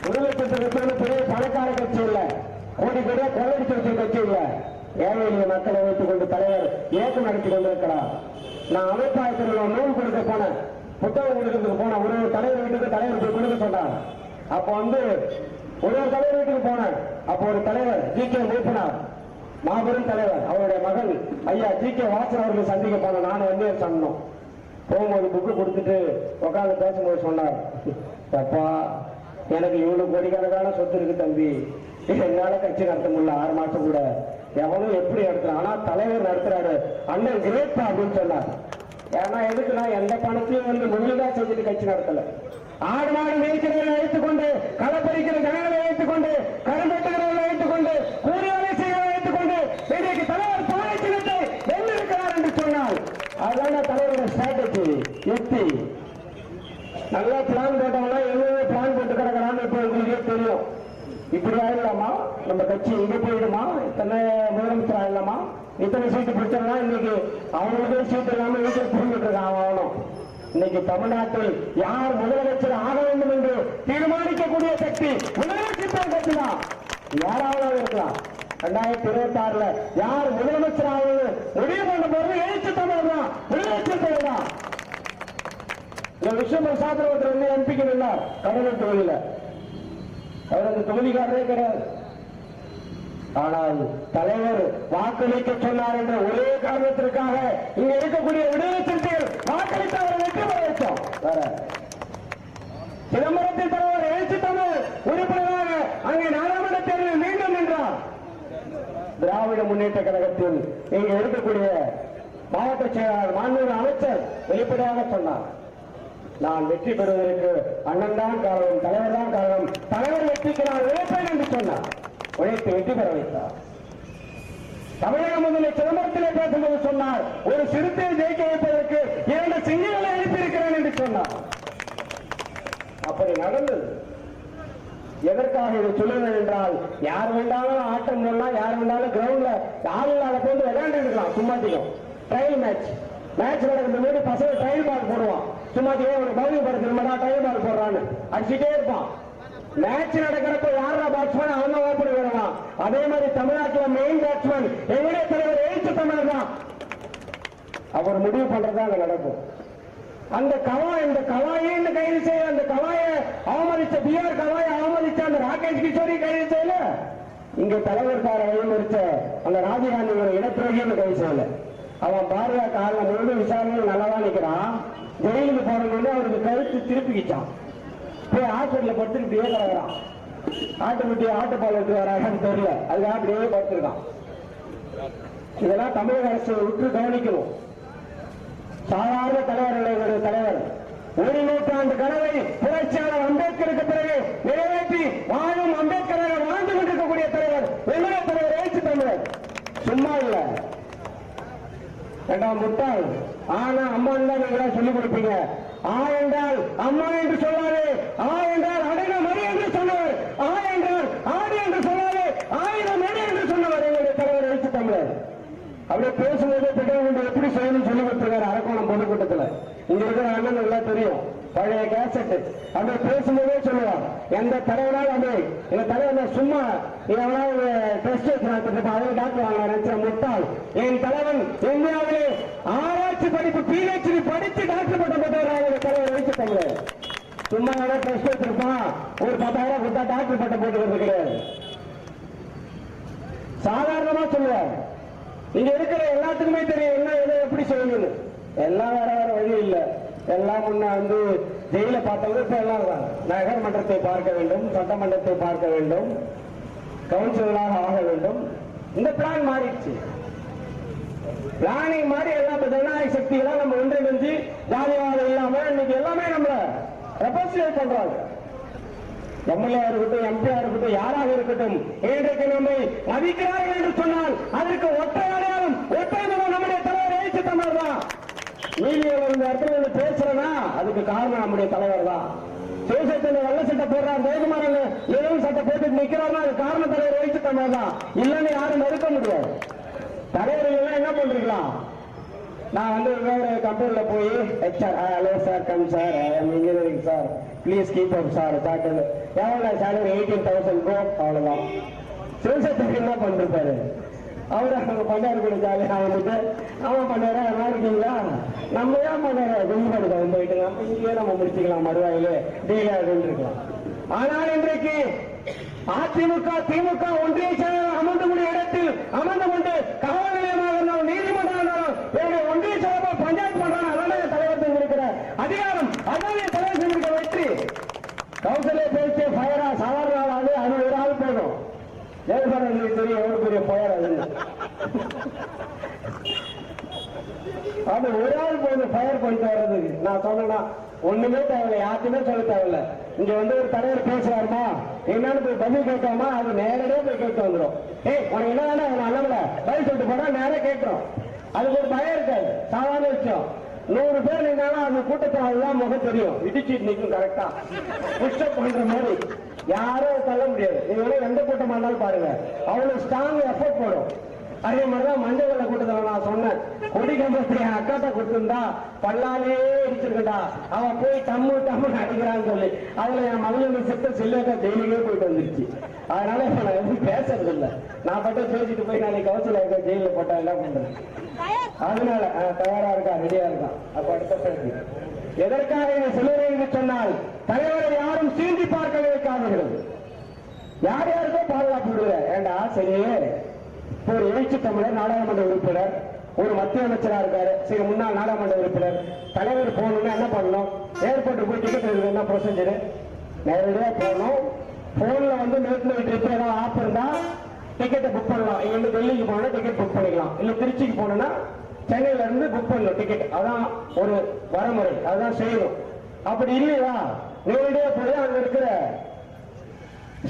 விடுதலை சிறுத்தைகள் பெரிய பணக்கார கட்சி இல்ல, கோடி கோடியா கொள்ளடிச்சு வச்ச கட்சி இல்ல. ஏழை எளிய மக்களை வைத்துக் கொண்டு தலைவர் இயக்கம் நடத்தி கொண்டிருக்கிறார். நான் அமைப்பாயத்தில் நூல் கொடுக்க போனேன், புத்தகம் கொடுக்கிறதுக்கு போனேன். ஒரு தலைவர் வீட்டுக்கு தலைவர் போய் கொடுக்க சொன்னார். அப்போ ஒரு தலைவர் வீட்டுக்கு போனேன். அப்போ ஒரு தலைவர் ஜி.கே. மூப்பனார், மாபெரும் தலைவர், அவருடைய மகன் ஐயா ஜி.கே. வாசன் அவர்களை சந்திக்க போன நான் சொன்னோம். போகும்போது புக்கு கொடுத்துட்டு உட்காந்து பேசும்போது சொன்னார், தப்பா எனக்கு இவ்வளவு கோடிக்கணக்கான சொத்து இருக்கு தம்பி, என்னால கட்சி நடத்த முடியல 6 மாசம் கூட, எவனும் எப்படி நடத்துறான், ஆனா தலைவர் நடத்துறாரு, அண்ணன் கிரேட் அப்படின்னு சொன்னார். ஏன்னா எதுக்குன்னா எந்த பணத்தையும் முழுதா செஞ்சுட்டு கட்சி நடத்தல. ஆடு மாடு மேய்க்கிறவர்களை அழைத்துக் கொண்டு, களப்பறிக்கிற ஜனங்களை அழைத்துக் கொண்டு, கரும்பெட்டுகிறவர்களை அழைத்துக் கொண்டு, கூலி வேலை செய்கிறவர்களை அழைத்துக் கொண்டு இன்றைக்கு தலைவர் பாலை சின்னத்தை வென்றிருக்கிறார் என்று சொன்னால் அதுதான தலைவருடைய ஸ்ட்ராட்டஜி, யுக்தி. நல்லா பிளான் போட்டவங்கன்னா எவ்வளவு பிளான் போட்டு கிடக்கிறான்னு இப்ப உங்களுக்கே தெரியும். இப்படி ஆயிடலாமா, நம்ம கட்சி இங்க போயிடுமா, இத்தனை முதலமைச்சர் ஆயிடலாமா, இத்தனை சீட்டு பிடிச்சா இன்னைக்கு அவங்களுக்கே சீட்டு இல்லாம வீட்டில் புரிஞ்சுட்டு இருக்கான் அவனும். இன்னைக்கு தமிழ்நாட்டில் யார் முதலமைச்சர் ஆக வேண்டும் என்று தீர்மானிக்கக்கூடிய சக்தி முதலமைச்சர் கட்சி தான். யாராவது இருக்கலாம். 2026 யார் முதலமைச்சர் ஆவது முடிவு பண்ண போது எழுச்சி தமிழர் தான், முதலமைச்சர் தலைவர் தான். இந்த விஷயம் சாத்திரவத்தில் எம்பிக்கு நின்றார் கடலூர் தொகுதியில, அவர் அந்த தொகுதிக்காரரே கிடையாது. ஆனால் தலைவர் வாக்களிக்க சொன்னார் என்ற ஒரே காரணத்திற்காக இங்க இருக்கக்கூடிய விடுதலை சிறுத்தைகள் வாக்களித்து அவரை வெற்றி பெற வச்சோம். சிதம்பரத்தில் தலைவர் எழுச்சி தமிழ் உறுப்பினராக அங்கே நாடாளுமன்ற தேர்தலில் மீண்டும் நின்றார். திராவிட முன்னேற்ற கழகத்தில் இங்க இருக்கக்கூடிய மாவட்ட செயலாளர் மாண்புமிகு அமைச்சர் வெளிப்படையாக சொன்னார், நான் வெற்றி பெறுவதற்கு அண்ணன் தான் காரணம், தலைவர் தான் காரணம், தலைவர் வெற்றிக்கு நான் உழைப்பேன் என்று சொன்னார். உழைத்து வெற்றி பெற வைத்தார். தமிழக முதலில் சிதம்பரத்திலே பேசும்போது சொன்னார், ஒரு சிறுத்தை ஜெயிக்க வைப்பதற்கு 2 சிங்கங்களை அனுப்பியிருக்கிறேன் என்று சொன்னார். அப்படி நடந்தது. எதற்காக இதை சொல்லுங்கள் என்றால், யார் வேண்டாலும் ஆட்டம் போடலாம், யார் வேண்டாலும் கிரவுண்ட்ல ஆளுநரை போட்டு விளையாண்டு இருக்கலாம். சும்மாத்திக்கும் ட்ரையல் மேட்ச் நடக்கிற போது பசங்க ட்ரையல் பால் போடுவான். சும்மாத்திக்கே ஒரு பவுலிங் படுத்துருமாடா ட்ரையல் பால் போடுறான்னு அடிச்சுட்டே இருப்பான். மேட்ச் நடக்கிறப்ப யாரா பேட்ஸ்மேன் அவங்க ஓப்பன் வருவான். அதே மாதிரி தமிழ்நாட்டில் மெயின் பேட்ஸ்மேன் எங்களுடைய தலைவர் எழுத்து தமிழர் தான். அவர் முடிவு பண்றதா அங்க நடக்கும். அந்த இந்த கவாயின்னு கைது செய்ய, அந்த கவாயை அவமதிச்ச பிஆர் கவாயை அவமதிச்ச அந்த ராகேஷ் கிஷோரி கைது செய்யல. இங்க தலைவர்கார வழிமறிச்ச அந்த ராஜீவ்காந்தி இடத்துறையும் கைது செய்யல. அவன் பாரதிய காரணம் முழு விசாரணையில் நல்லதா நிக்கிறான். ஜெயிலுக்கு போறது அவருக்கு கழுத்து திருப்பிக்கிச்சான். போய் ஹாஸ்பிட்டல படுத்துட்டு இப்படியே கிடக்குறான். ஆட்டுக்குட்டி ஆட்டுப்பால் எடுத்து வராங்கன்னு தெரியல, அதுக்காக அப்படியே படுத்திருக்கான். இதெல்லாம் தமிழக அரசு உற்று கவனிக்கணும். சாதாரண தலைவர் தலைவர் 1 நூற்றாண்டு கனவை புரட்சியாளர் அம்பேத்கருக்கு பிறகு நிறைவேற்றி வாழும் அம்பேத்கராக வாழ்ந்து கொண்டிருக்கக்கூடிய தலைவர் எங்களுடைய தலைவர் எழுச்சி தமிழர். சும்மா இல்ல இரண்டாம் முட்டாள். ஆனா அம்மான் தான் நீங்க சொல்லிக் கொடுப்பீங்க. என்றால் அம்மா என்று சொல்லாது, என்றால் அடங்க மணி என்று சொன்னவர், என்றால் ஆடு என்று சொல்லாது, 1000 மணி என்று சொன்னவர் எங்களுடைய தலைவர் எழுச்சி தமிழர். அப்படியே பேசும்போது திட்டம் எப்படி செய்யணும்னு சொல்லி கொடுத்துருக்காரு அரக்கோணம் பொதுக்கூட்டத்தில். இங்க இருக்கிற அண்ணன் எல்லாம் தெரியும், பழைய கேசட். அப்படியே பேசும்போதே சொல்லுவான், எந்த தலைவரால் அப்படி எங்க தலைவர் சும்மா எவனாவது டெஸ்ட் வச்சு அதே டாக்டர் வாங்க நினைச்ச முட்டாள். என் தலைவன் இந்தியாவிலே ஆராய்ச்சி படிப்பு PhD படித்து டாக்டர் பட்டம் பெற்றவராக தலைவர் எழுச்சி தமிழர். சும்மா டெஸ்ட் வச்சிருப்பான், ஒரு 10,000 கொடுத்தா டாக்டர் பட்டம் போட்டுக்கிறது கிடையாது. சாதாரணமா சொல்லுவார். இங்க இருக்கிற எல்லாத்துக்குமே தெரியும் என்ன எதை எப்படி செய்யணும்னு. எல்லாம் வேற வேற வழி இல்லை. எல்லாம் முன்ன ஜெயில பார்த்தவங்க இப்ப எல்லாம் நகர்மன்றத்தை பார்க்க வேண்டும், சட்டமன்றத்தை பார்க்க வேண்டும், கவுன்சிலராக ஆக வேண்டும். இந்த பிளான் மாறிடுச்சு. பிளானிங் மாறி எல்லா ஜனநாயக சக்திகளாம் நம்ம ஒன்றிணைஞ்சு ஜாதிவாதம் இல்லாம இன்னைக்கு எல்லாமே நம்மள ரெப்ரசன்ட் பண்றாங்க. எம்எல்ஏ இருக்கட்டும், MP இருக்கட்டும், யாராக இருக்கட்டும், இன்றைக்கு நம்மை மதிக்கிறார்கள் என்று சொன்னால் அதற்கு ஒற்றை அடையாளம், ஒற்றை முகம் நம்முடைய தலைவர் எழுச்சி தமிழர் தான். மீடியாவில் இந்த இடத்துல பேசுறேன்னா அதுக்கு காரணம் நம்முடைய தலைவர் தான். சிவசக்தியில வெள்ள சட்டை போடுறார், ஜெயக்குமார் இளம் சட்டை போட்டு நிக்கிறாருன்னா அது காரணம் தலைவர் எழுச்சி தமிழர் தான். இல்லைன்னு யாரும் மறுக்க முடியாது. தலைவர்கள் எல்லாம் என்ன பண்றீங்களா, நான் வேற கம்பெனில போய் HR hello sir, come sir, engineering sir, please keep up sir, எவ்வளோ சேலரி 18,000 கோ, அவ்வளவுதான். சிவசக்திக்கு என்ன பண்ணிருப்பாரு, அவரை பண்ணாரு கூட ஜாலியாக ஆகிட்டு அவன் பண்ணாரா நல்லா இருக்கீங்களா நம்ம ஏன் பண்ணார கும்பிடுங்க போயிட்டு நம்ம இங்கேயே நம்ம முடிச்சுக்கலாம் மறுவாயிலே டீலாக இருக்கலாம். ஆனால் இன்றைக்கு அதிமுக திமுக ஒன்றிய செயலர் அமர்ந்து கூடிய இடத்தில் அமர்ந்து கொண்டு காவல் நிலையமாக இருந்தாலும் நீதிமன்றம் இருந்தாலும் என்னுடைய ஒன்றிய செயலர் பஞ்சாயத்து பண்றாங்க. அதான் தலைவர் செஞ்சிருக்கிற அதிகாரம், அதான் தலைவர் செஞ்சிருக்க வெற்றி. கவுன்சிலே பேசி ஃபயரா சாதாரண ஆளாது அது ஒரு ஆள் போதும். ஜெயலலிதா தெரியும் எவ்வளவு பெரிய ஃபயர் அது. அது ஒரு ஆள் போதும் ஃபயர் பண்ணிட்டு வர்றதுக்கு. நான் சொன்னா ஒண்ணுமே தேவையில்லை, யாருக்குமே சொல்ல தேவையில்லை. இங்க வந்து ஒரு தலைவர் பேசுறாருமா என்னன்னு போய் பதில் கேட்காம அது நேரடியா போய் கேட்டு வந்துடும். உனக்கு என்ன வேணா நல்ல பதில் சொல்லிட்டு போனா நேரம் கேட்கிறோம். அதுக்கு ஒரு பயம் இருக்காது, சாதாரண விஷயம். 100 பேர் நின்னாலும் அந்த கூட்டத்தில் அதுதான் முகம் தெரியும், இடிச்சிட்டு நிற்கும் கரெக்டா புஷ்அப் பண்ற மாதிரி. யாரும் தள்ள முடியாது. நீங்க எந்த கூட்டமா இருந்தாலும் பாருங்க, அவ்வளவு ஸ்ட்ராங் எஃபர்ட் போடும். அதே மாதிரிதான் மஞ்சள் வெள்ள கூட்டத்தில் நான் சொன்னேன், கொடி கம்பத்தை என் அக்காட்ட கொடுத்துருந்தா பல்லாலே இடிச்சிருக்கா, அவன் போய் டம்மு டம்முன்னு அடிக்கிறான்னு சொல்லி அதுல என் மகளிர் செத்த செல்லியாக்கா ஜெயிலே போயிட்டு வந்துருச்சு. அதனால இப்ப நான் எதுவும் பேசுறது இல்லை. நான் மட்டும் பேசிட்டு போய் நாளைக்கு கவுன்சில் இருக்க ஜெயில போட்டா என்ன பண்றேன். அதனால தயாரா இருக்கா, ரெடியா இருக்கா. அப்ப அடுத்த பேசி எதற்காக இதை சொல்லுவேன் என்று சொன்னால், தலைவரை யாரும் சீண்டி பார்க்க வைக்காதீர்கள். யார் யாருக்கோ பாதுகாப்பு விடுற ஏண்டா சரியே. ஒரு எழுச்சி தமிழர் நாடாளுமன்ற உறுப்பினர், ஒரு மத்திய அமைச்சரா இருக்காரு, சரி முன்னாள் நாடாளுமன்ற உறுப்பினர், தலைவர் போகணும்னா என்ன பண்ணணும்? ஏர்போர்ட் போய் டிக்கெட் எடுக்க என்ன ப்ரொசீஜர்? நேரடியா போகணும். போன்ல வந்து நேற்று ட்ரிப் ஏதாவது ஆப் இருந்தா டிக்கெட்டை புக் பண்ணலாம். இங்க இருந்து டெல்லிக்கு போனா டிக்கெட் புக் பண்ணிக்கலாம், இல்ல திருச்சிக்கு போனா சென்னையில இருந்து புக் பண்ணணும் டிக்கெட். அதான் ஒரு வரமுறை, அதுதான் செய்யணும். அப்படி இல்லையா நேரடியா போய் அங்க இருக்கிற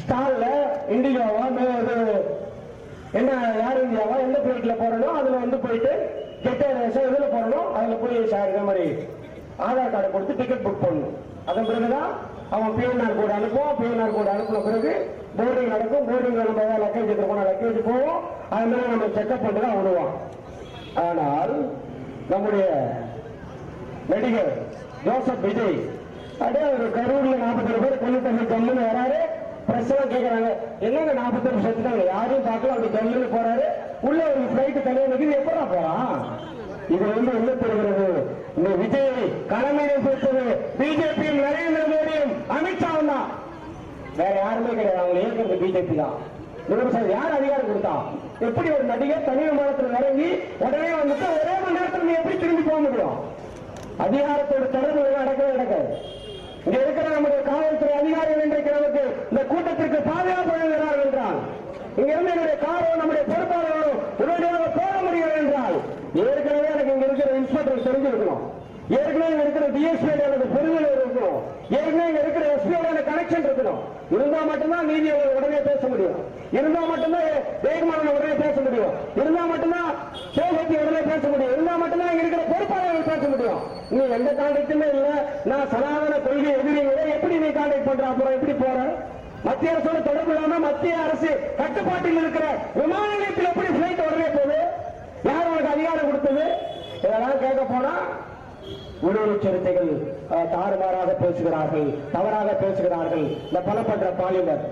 ஸ்டால்ல இண்டிகோவா என்ன ஏர் இந்தியாவா எந்த பிளைட்ல போறனோ அதுல வந்து போயிட்டு இதுல போறணும், அதுல போய் இந்த மாதிரி ஆதார் கார்டை கொடுத்து டிக்கெட் புக் பண்ணணும். அதன் பிறகுதான் அவன் பிஎன்ஆர் கோடு அனுப்புவான். பிஎன்ஆர் கோடு அனுப்பின பிறகு போர்டிங் நடக்கும். போர்டிங் நம்ம லக்கேஜ் எடுத்துருக்கோம், லக்கேஜ் போவோம். அது மாதிரி நம்ம செக்அப் பண்ணி தான் விடுவான். ஆனால் நம்முடைய நடிகர் ஜோசப் விஜய் அப்படியே ஒரு கரூர்ல 47 பேர் கொண்டு கம்முன்னு வராரு. பிரஸ் எல்லாம் கேட்கறாங்க, என்னங்க 47 செத்துட்டாங்க, யாரையும் பார்க்கல, அப்படி கல்லுன்னு போறாரு. உள்ள ஒரு பிளைட் தனியாக நிற்குது, எப்படா போறான்? இது வந்து என்ன தெரிகிறது? இந்த விஜயை கடமையை கொடுத்தது பிஜேபியும் நரேந்திர மோடியும் அமித்ஷாவும் தான், வேற யாருமே கிடையாது. அவங்க இயக்கிறது பிஜேபி தான். யார் அதிகாரம் கொடுத்தா? எப்படி ஒரு நடிகர் தனி விமானத்தில் இறங்கி உடனே வந்துட்டு ஒரே மணி நேரத்தில் நீ எப்படி திரும்பி போக முடியும்? அதிகாரத்தோட தொடர்பு நடக்காது. இங்க இருக்கிற நம்முடைய காவல்துறை அதிகாரிகள் இன்றைக்கு நமக்கு இந்த கூட்டத்திற்கு பாதுகாப்பு வழங்குகிறார்கள் என்றால், இங்க இருந்து என்னுடைய காரோ நம்முடைய பொறுப்பாளர்களும் உடனடியாக போக முடியும் என்றால், ஏற்கனவே எனக்கு இங்க இருக்கிற இன்ஸ்பெக்டர் தெரிஞ்சிருக்கணும், ஏற்கனவே இங்க இருக்கிற டிஎஸ்பி எனக்கு புரிதல் இருக்கணும், ஏற்கனவே இங்க இருக்கிற எஸ்பியோட கனெக்ஷன் இருக்கணும். இருந்தா மட்டும்தான் நீதியை உடனே பேச முடியும், இருந்தா மட்டும்தான் வேகமான உடனே பேச முடியும், இருந்தா மட்டும்தான் சேகத்தி உடனே பேச முடியும், இருந்தா மட்டும்தான் இங்க இருக்கிற பொறுப்பாளர்கள் பேச முடியும். நீ எந்த கான்டாக்டுமே இல்ல, நான் சனாதன கொள்கை எதிரிகளை எப்படி நீ கான்டாக்ட் பண்ற? அப்புறம் எப்படி போற? மத்திய அரசோட தொடர்பு இல்லாம மத்திய அரசு கட்டுப்பாட்டில் இருக்கிற விமான நிலையத்தில் எப்படி பிளைட் உடனே போகுது? யார் உனக்கு அதிகாரம் கொடுத்தது? இதெல்லாம் கேட்க போனா விடுதலை சிறுத்தைகள் தாறுமாறாக பேசுகிறார்கள், தவறாக பேசுகிறார்கள். இந்த பலப்பட்ட பாலிமர்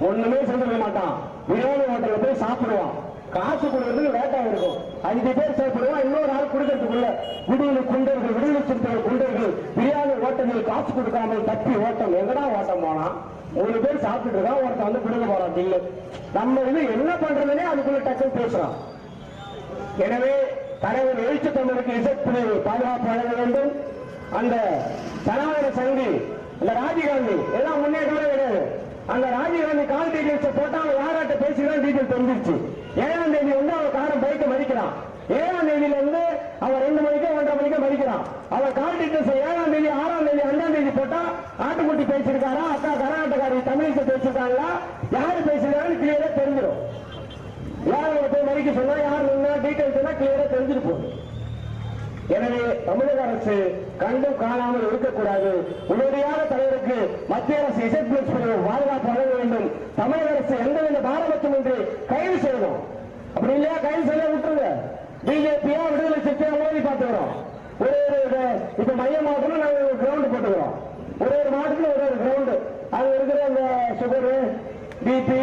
ஒண்ணுமே சொல்ல மாட்டான். பிரியாணி ஹோட்டல்ல போய் சாப்பிடுவான், காசு கொடுக்கறதுக்கு லேட்டா இருக்கும். 5 பேர் சாப்பிடுவான், இன்னொரு ஆள் கொடுக்கறதுக்குள்ள விடுதலை குண்டர்கள், விடுதலை சிறுத்தைகள் குண்டர்கள் பிரியாணி ஹோட்டலில் காசு கொடுக்காமல் தப்பி ஓட்டம். எங்கடா ஓட்டம் போனா? 3 பேர் சாப்பிட்டு இருக்கான், ஒருத்தன் வந்து கொடுக்க போறான் டில்லு. நம்ம இது என்ன பண்றதுன்னே அதுக்குள்ள டக்குன்னு பேசுறான். எனவே தலைவர் எழுச்சி தமிழருக்கு இசைப்பிரிவு பாதுகாப்பு வழங்க வேண்டும். அந்த சனாதன சங்கி இந்த ராஜீவ்காந்தி எல்லாம் முன்னேற்றமே கிடையாது. அந்த ராஜீவ்காந்தி கால் டீட்டெயில்ஸ் போட்டா அவன் யாராட்ட பேசிதான் டீட்டெயில் தெரிஞ்சிருச்சு. 7ஆம் தேதி வந்து அவன் காரம் பைக்கை மதிக்கிறான். 7ஆம் தேதியில இருந்து அவன் 2 மணிக்கோ 1:30 மணிக்கோ மதிக்கிறான். அவன் கால் டீட்டெயில்ஸ் 7ஆம் தேதி 6ஆம் தேதி 2ஆம் தேதி போட்டா ஆட்டுக்குட்டி பேசியிருக்காரா, அக்கா கர்நாடகாரி தமிழிசை பேசியிருக்காங்களா, யாரு பேசியிருக்காங்கன்னு கிளியரா தெரிஞ்சிடும். யார் போய் மதிக்க சொன்னா, யார் நின்னா டீட்டெயில்ஸ் கிளியரா தெரிஞ்சிட்டு போகுது. எனவே தமிழக அரசு கண்டும் காணாமல் இருக்கக்கூடாது. உடனடியாக தலைவருக்கு மத்திய அரசு இசைப்பிளஸ் பாதுகாப்பு வழங்க வேண்டும். தமிழக அரசு எந்தவித பாரபட்சமின்றி கைது செய்யணும். அப்படி இல்லையா கைது செய்ய விட்டுருங்க. பிஜேபியா விடுதலை சிறுத்தையா மோதி பார்த்துக்கிறோம். ஒரு இப்ப மைய மாவட்டத்தில் நாங்கள் ஒரு கிரவுண்ட் போட்டுக்கிறோம். ஒரு மாவட்டத்தில் ஒரு கிரவுண்டு அங்க இருக்கிற அந்த சுகரு, பிபி,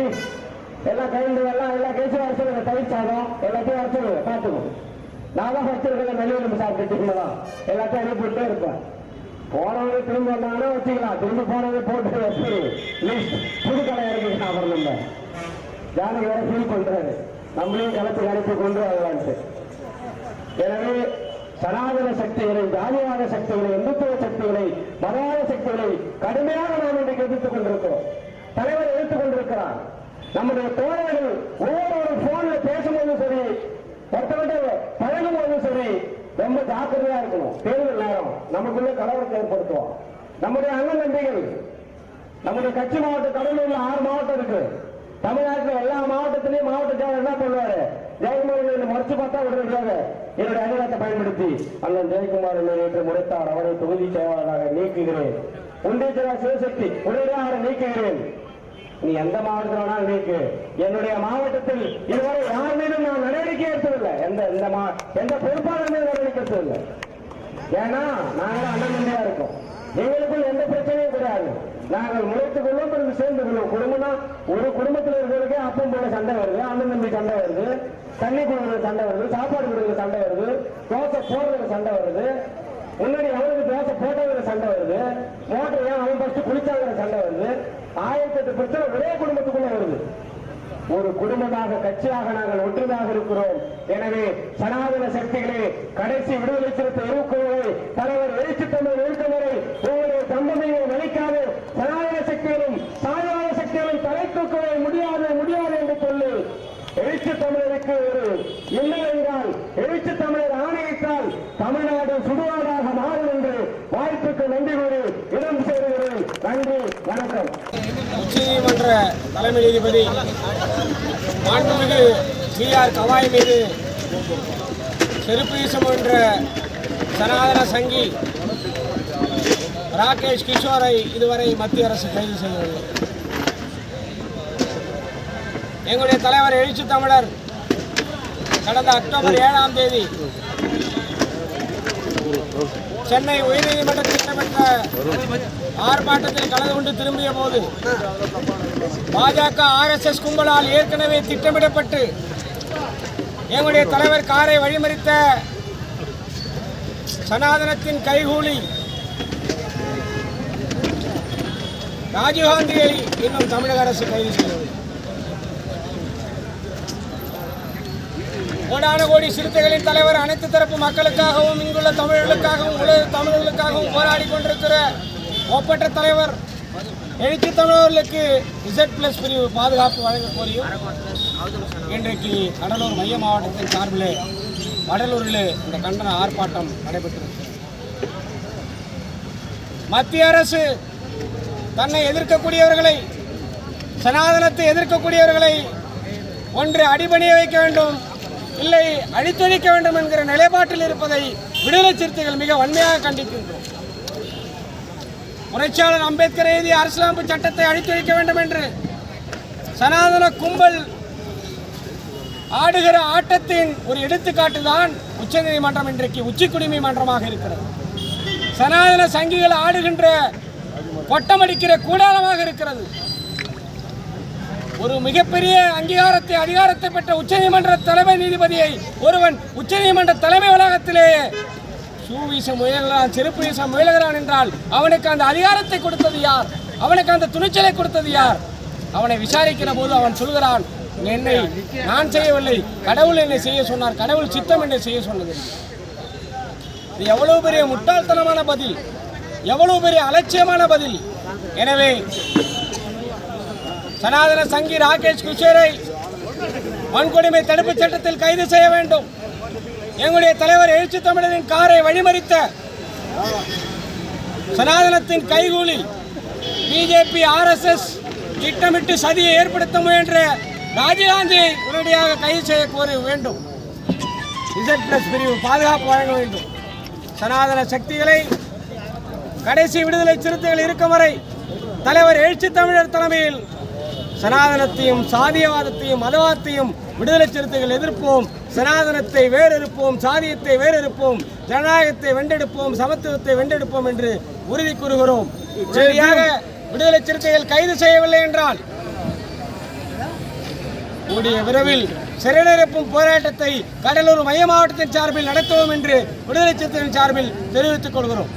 எல்லாம் கைண்டு எல்லா கேஸும் வர சொல்லுங்க. தயிர் சாதம் எல்லாத்தையும் வர சொல்லுங்க. பார்த்துக்கணும். நான் தான் வச்சிருக்கேன். நெல்லியெலும்பு சாப்பிட்டு தான் எல்லாத்தையும் அனுப்பிவிட்டே இருப்பேன். போனவங்க திரும்ப வந்தாங்கன்னா வச்சுக்கலாம். திரும்ப போனவங்க போட்டு வச்சு லிஸ்ட் புது கடை இருக்கு. அப்புறம் நம்ம ஜானகி வேற ஃபீல் பண்றாரு, நம்மளையும் களத்துக்கு அனுப்பி கொண்டு வரலான்ட்டு. எனவே சனாதன சக்திகளை, ஜாதிவாத சக்திகளை, இந்துத்துவ சக்திகளை, மதவாத சக்திகளை கடுமையாக நாம் இன்றைக்கு எதிர்த்துக் கொண்டிருக்கிறோம். தலைவர் எதிர்த்துக் கொண்டிருக்கிறார். நம்முடைய தோழர்கள் ஒவ்வொரு போன்ல பேசும்போதும் சரி, ஒருத்தவங்க பழகும் போதும் சரி, ரொம்ப ஜாக்கிரதையா இருக்கணும். தேர்தல் நேரம் நமக்குள்ள கலவரத்தை ஏற்படுத்துவோம். நம்முடைய அண்ணன் தம்பிகள், நம்முடைய கட்சி மாவட்டம் கடலூர்ல 6 மாவட்டம் இருக்கு. தமிழ்நாட்டில் எல்லா மாவட்டத்திலையும் மாவட்ட செயலர் என்ன பண்ணுவாரு, ஜெயக்குமார் மறைச்சு பார்த்தா உடனடியாக என்னுடைய அதிகாரத்தை பயன்படுத்தி அண்ணன் ஜெயக்குமார் நேற்று முறைத்தார், அவரை தொகுதி செயலாளராக நீக்குகிறேன். ஒன்றிய செயலாளர் சிவசக்தி உடனடியாக அவரை நீக்குகிறேன். நீ எந்த மாவட்டத்தில் வேணாலும் நீக்கு. என்னுடைய மாவட்டத்தில் இதுவரை யார் மீதும் நான் நடவடிக்கை எடுத்ததில்லை. எந்த பொறுப்பாளர் மீது நடவடிக்கை எடுத்ததில்லை. ஏன்னா நாங்கள் அண்ணன் தம்பியா இருக்கோம். எங்களுக்குள் எந்த பிரச்சனையும் கிடையாது. நாங்கள் முளைத்துக் கொள்வோம், பிறகு சேர்ந்து கொள்வோம். குடும்பம்னா ஒரு குடும்பத்தில் இருக்கிறதுக்கே அப்பம் போல சண்டை வருது, அண்ணன் தம்பி சண்டை வருது, தண்ணி கொடுக்குற சண்டை வருது, சாப்பாடு கொடுக்குற சண்டை வருது, தோசை போடுறது சண்டை வருது, முன்னாடி அவனுக்கு தோசை போட்டதுல சண்டை வருது, மோட்டர் ஏன் அவன் ஃபர்ஸ்ட் குளிச்சாங்கிற சண்டை வருது. 1008 பிரச்சனை ஒரே குடும்பத்துக்குள்ள வருது. ஒரு குடும்பமாக, கட்சியாக நாங்கள் ஒற்றுமையாக இருக்கிறோம். எனவே சனாதன சக்திகளே, கடைசி விடுதலை சிறுத்தை எதிர்ப்புகளை தலைவர் எழுச்சி தமிழ் எழுத்தவரை ஒவ்வொரு தம்பமையும் வலிக்காது. சனாதன சக்திகளும் சாதிவாத சக்திகளும் தலை தூக்கவே முடியாது என்று சொல்லி எழுச்சி தமிழருக்கு ஒரு இல்லை என்றால், எழுச்சி தமிழர் ஆணையிட்டால் தமிழ்நாடு சுடுகாடாக மாறும் என்று வாய்ப்புக்கு நன்றி கூறி இடம் சேருகிறேன். நன்றி, வணக்கம். உச்சநீதிமன்ற தலைமை நீதிபதி மாண்புமிகு B.R. கவாய் மீது செருப்பு வீசம் என்ற சனாதன சங்கி ராகேஷ் கிஷோரை இதுவரை மத்திய அரசு கைது செய்யவில்லை. எங்களுடைய தலைவர் எழுச்சி தமிழர் கடந்த அக்டோபர் 7ஆம் தேதி சென்னை உயர்நீதிமன்றத்தில் நடைபெற்ற ஆர்ப்பாட்டத்தில் கலந்து கொண்டு திரும்பிய போது பாஜக RSS கும்பலால் ஏற்கனவே திட்டமிடப்பட்டு எங்களுடைய தலைவர் காரை வழிமறித்த சனாதனத்தின் கைகூலி ராஜீவ்காந்தியை இன்னும் தமிழக அரசு கைது செய்யவில்லை. கோடான கோடி சிறுத்தைகளின் தலைவர் அனைத்து தரப்பு மக்களுக்காகவும், இங்குள்ள தமிழர்களுக்காகவும், உலக தமிழர்களுக்காகவும் போராடி கொண்டிருக்கிற ஒப்பற்ற தலைவர் எழுச்சி தமிழர்களுக்கு Z+ பிரிவு பாதுகாப்பு வழங்க கோரியும் இன்றைக்கு கடலூர் மைய மாவட்டத்தின் சார்பில் வடலூரில் இந்த கண்டன ஆர்ப்பாட்டம் நடைபெற்றிருக்கிறது. மத்திய அரசு தன்னை எதிர்க்கக்கூடியவர்களை, சனாதனத்தை எதிர்க்கக்கூடியவர்களை ஒன்று அடிபணிய வைக்க வேண்டும், இல்லை அழித்தொழிக்க வேண்டும் என்கிற நிலைப்பாட்டில் இருப்பதை விடுதலை சிறுத்தைகள் மிக வன்மையாக கண்டிக்கின்றோம். புரட்சியாளர் அம்பேத்கர் எழுதிய அரசியலமைப்பு சட்டத்தை அழித்தொழிக்க வேண்டும் என்று சனாதன கும்பல் ஆடுகிற ஆட்டத்தின் ஒரு எடுத்துக்காட்டுதான் உச்சநீதிமன்றம் இன்றைக்கு உச்சிக்குடிமை மன்றமாக இருக்கிறது. சனாதன சங்கிகள் ஆடுகின்ற கொட்டமடிக்கிற கூடாரமாக இருக்கிறது. ஒரு மிகப்பெரிய அங்கீகாரத்தை, அதிகாரத்தை பெற்ற உச்சநீதிமன்ற தலைமை நீதிபதியை ஒருவன் உச்சநீதிமன்ற தலைமை வளாகத்திலேயே ஷூ வீச முயல்கிறான், செருப்பு வீச முயல்கிறான் என்றால் அவனுக்கு அந்த அதிகாரத்தை கொடுத்தது யார்? அவனுக்கு அந்த துணிச்சலை கொடுத்தது யார்? அவனை விசாரிக்கிற போது அவன் சொல்கிறான், என்னை நான் செய்யவில்லை, கடவுள் என்னை செய்ய சொன்னார், கடவுள் சித்தம் என்னை செய்ய சொன்னது. இது எவ்வளவு பெரிய முட்டாள்தனமான பதில், எவ்வளவு பெரிய அலட்சியமான பதில். எனவே சனாதன சங்கி ராகேஷ் கிஷோரை வன்கொடுமை தடுப்பு சட்டத்தில் கைது செய்ய வேண்டும். எங்களுடைய தலைவர் எழுச்சி தமிழரின் காரை வழிமறித்த சனாதனத்தின் கைகூலி பிஜேபி RSS திட்டமிட்டு சதியை ஏற்படுத்த முயன்ற ராஜீவ்காந்தியை உடனடியாக கைது செய்ய கோர வேண்டும். Z+ பிரிவு பாதுகாப்பு வழங்க வேண்டும். சனாதன சக்திகளை கடைசி விடுதலை சிறுத்தைகள் இருக்கும் வரை தலைவர் எழுச்சி தமிழர் தலைமையில் சனாதனத்தையும், சாதியவாதத்தையும், மதவாதத்தையும் விடுதலை சிறுத்தைகள் எதிர்ப்போம். சனாதனத்தை வேறெடுப்போம், சாதியத்தை வேறெடுப்போம், ஜனநாயகத்தை வென்றெடுப்போம், சமத்துவத்தை வென்றெடுப்போம் என்று உறுதி கூறுகிறோம். சரியாக விடுதலை சிறுத்தைகள் கைது செய்யவில்லை என்றால் கூடிய விரைவில் சிறைநிரப்பும் போராட்டத்தை கடலூர் மைய மாவட்டத்தின் சார்பில் நடத்துவோம் என்று விடுதலை சிறுத்தைகளின் சார்பில் தெரிவித்துக் கொள்கிறோம்.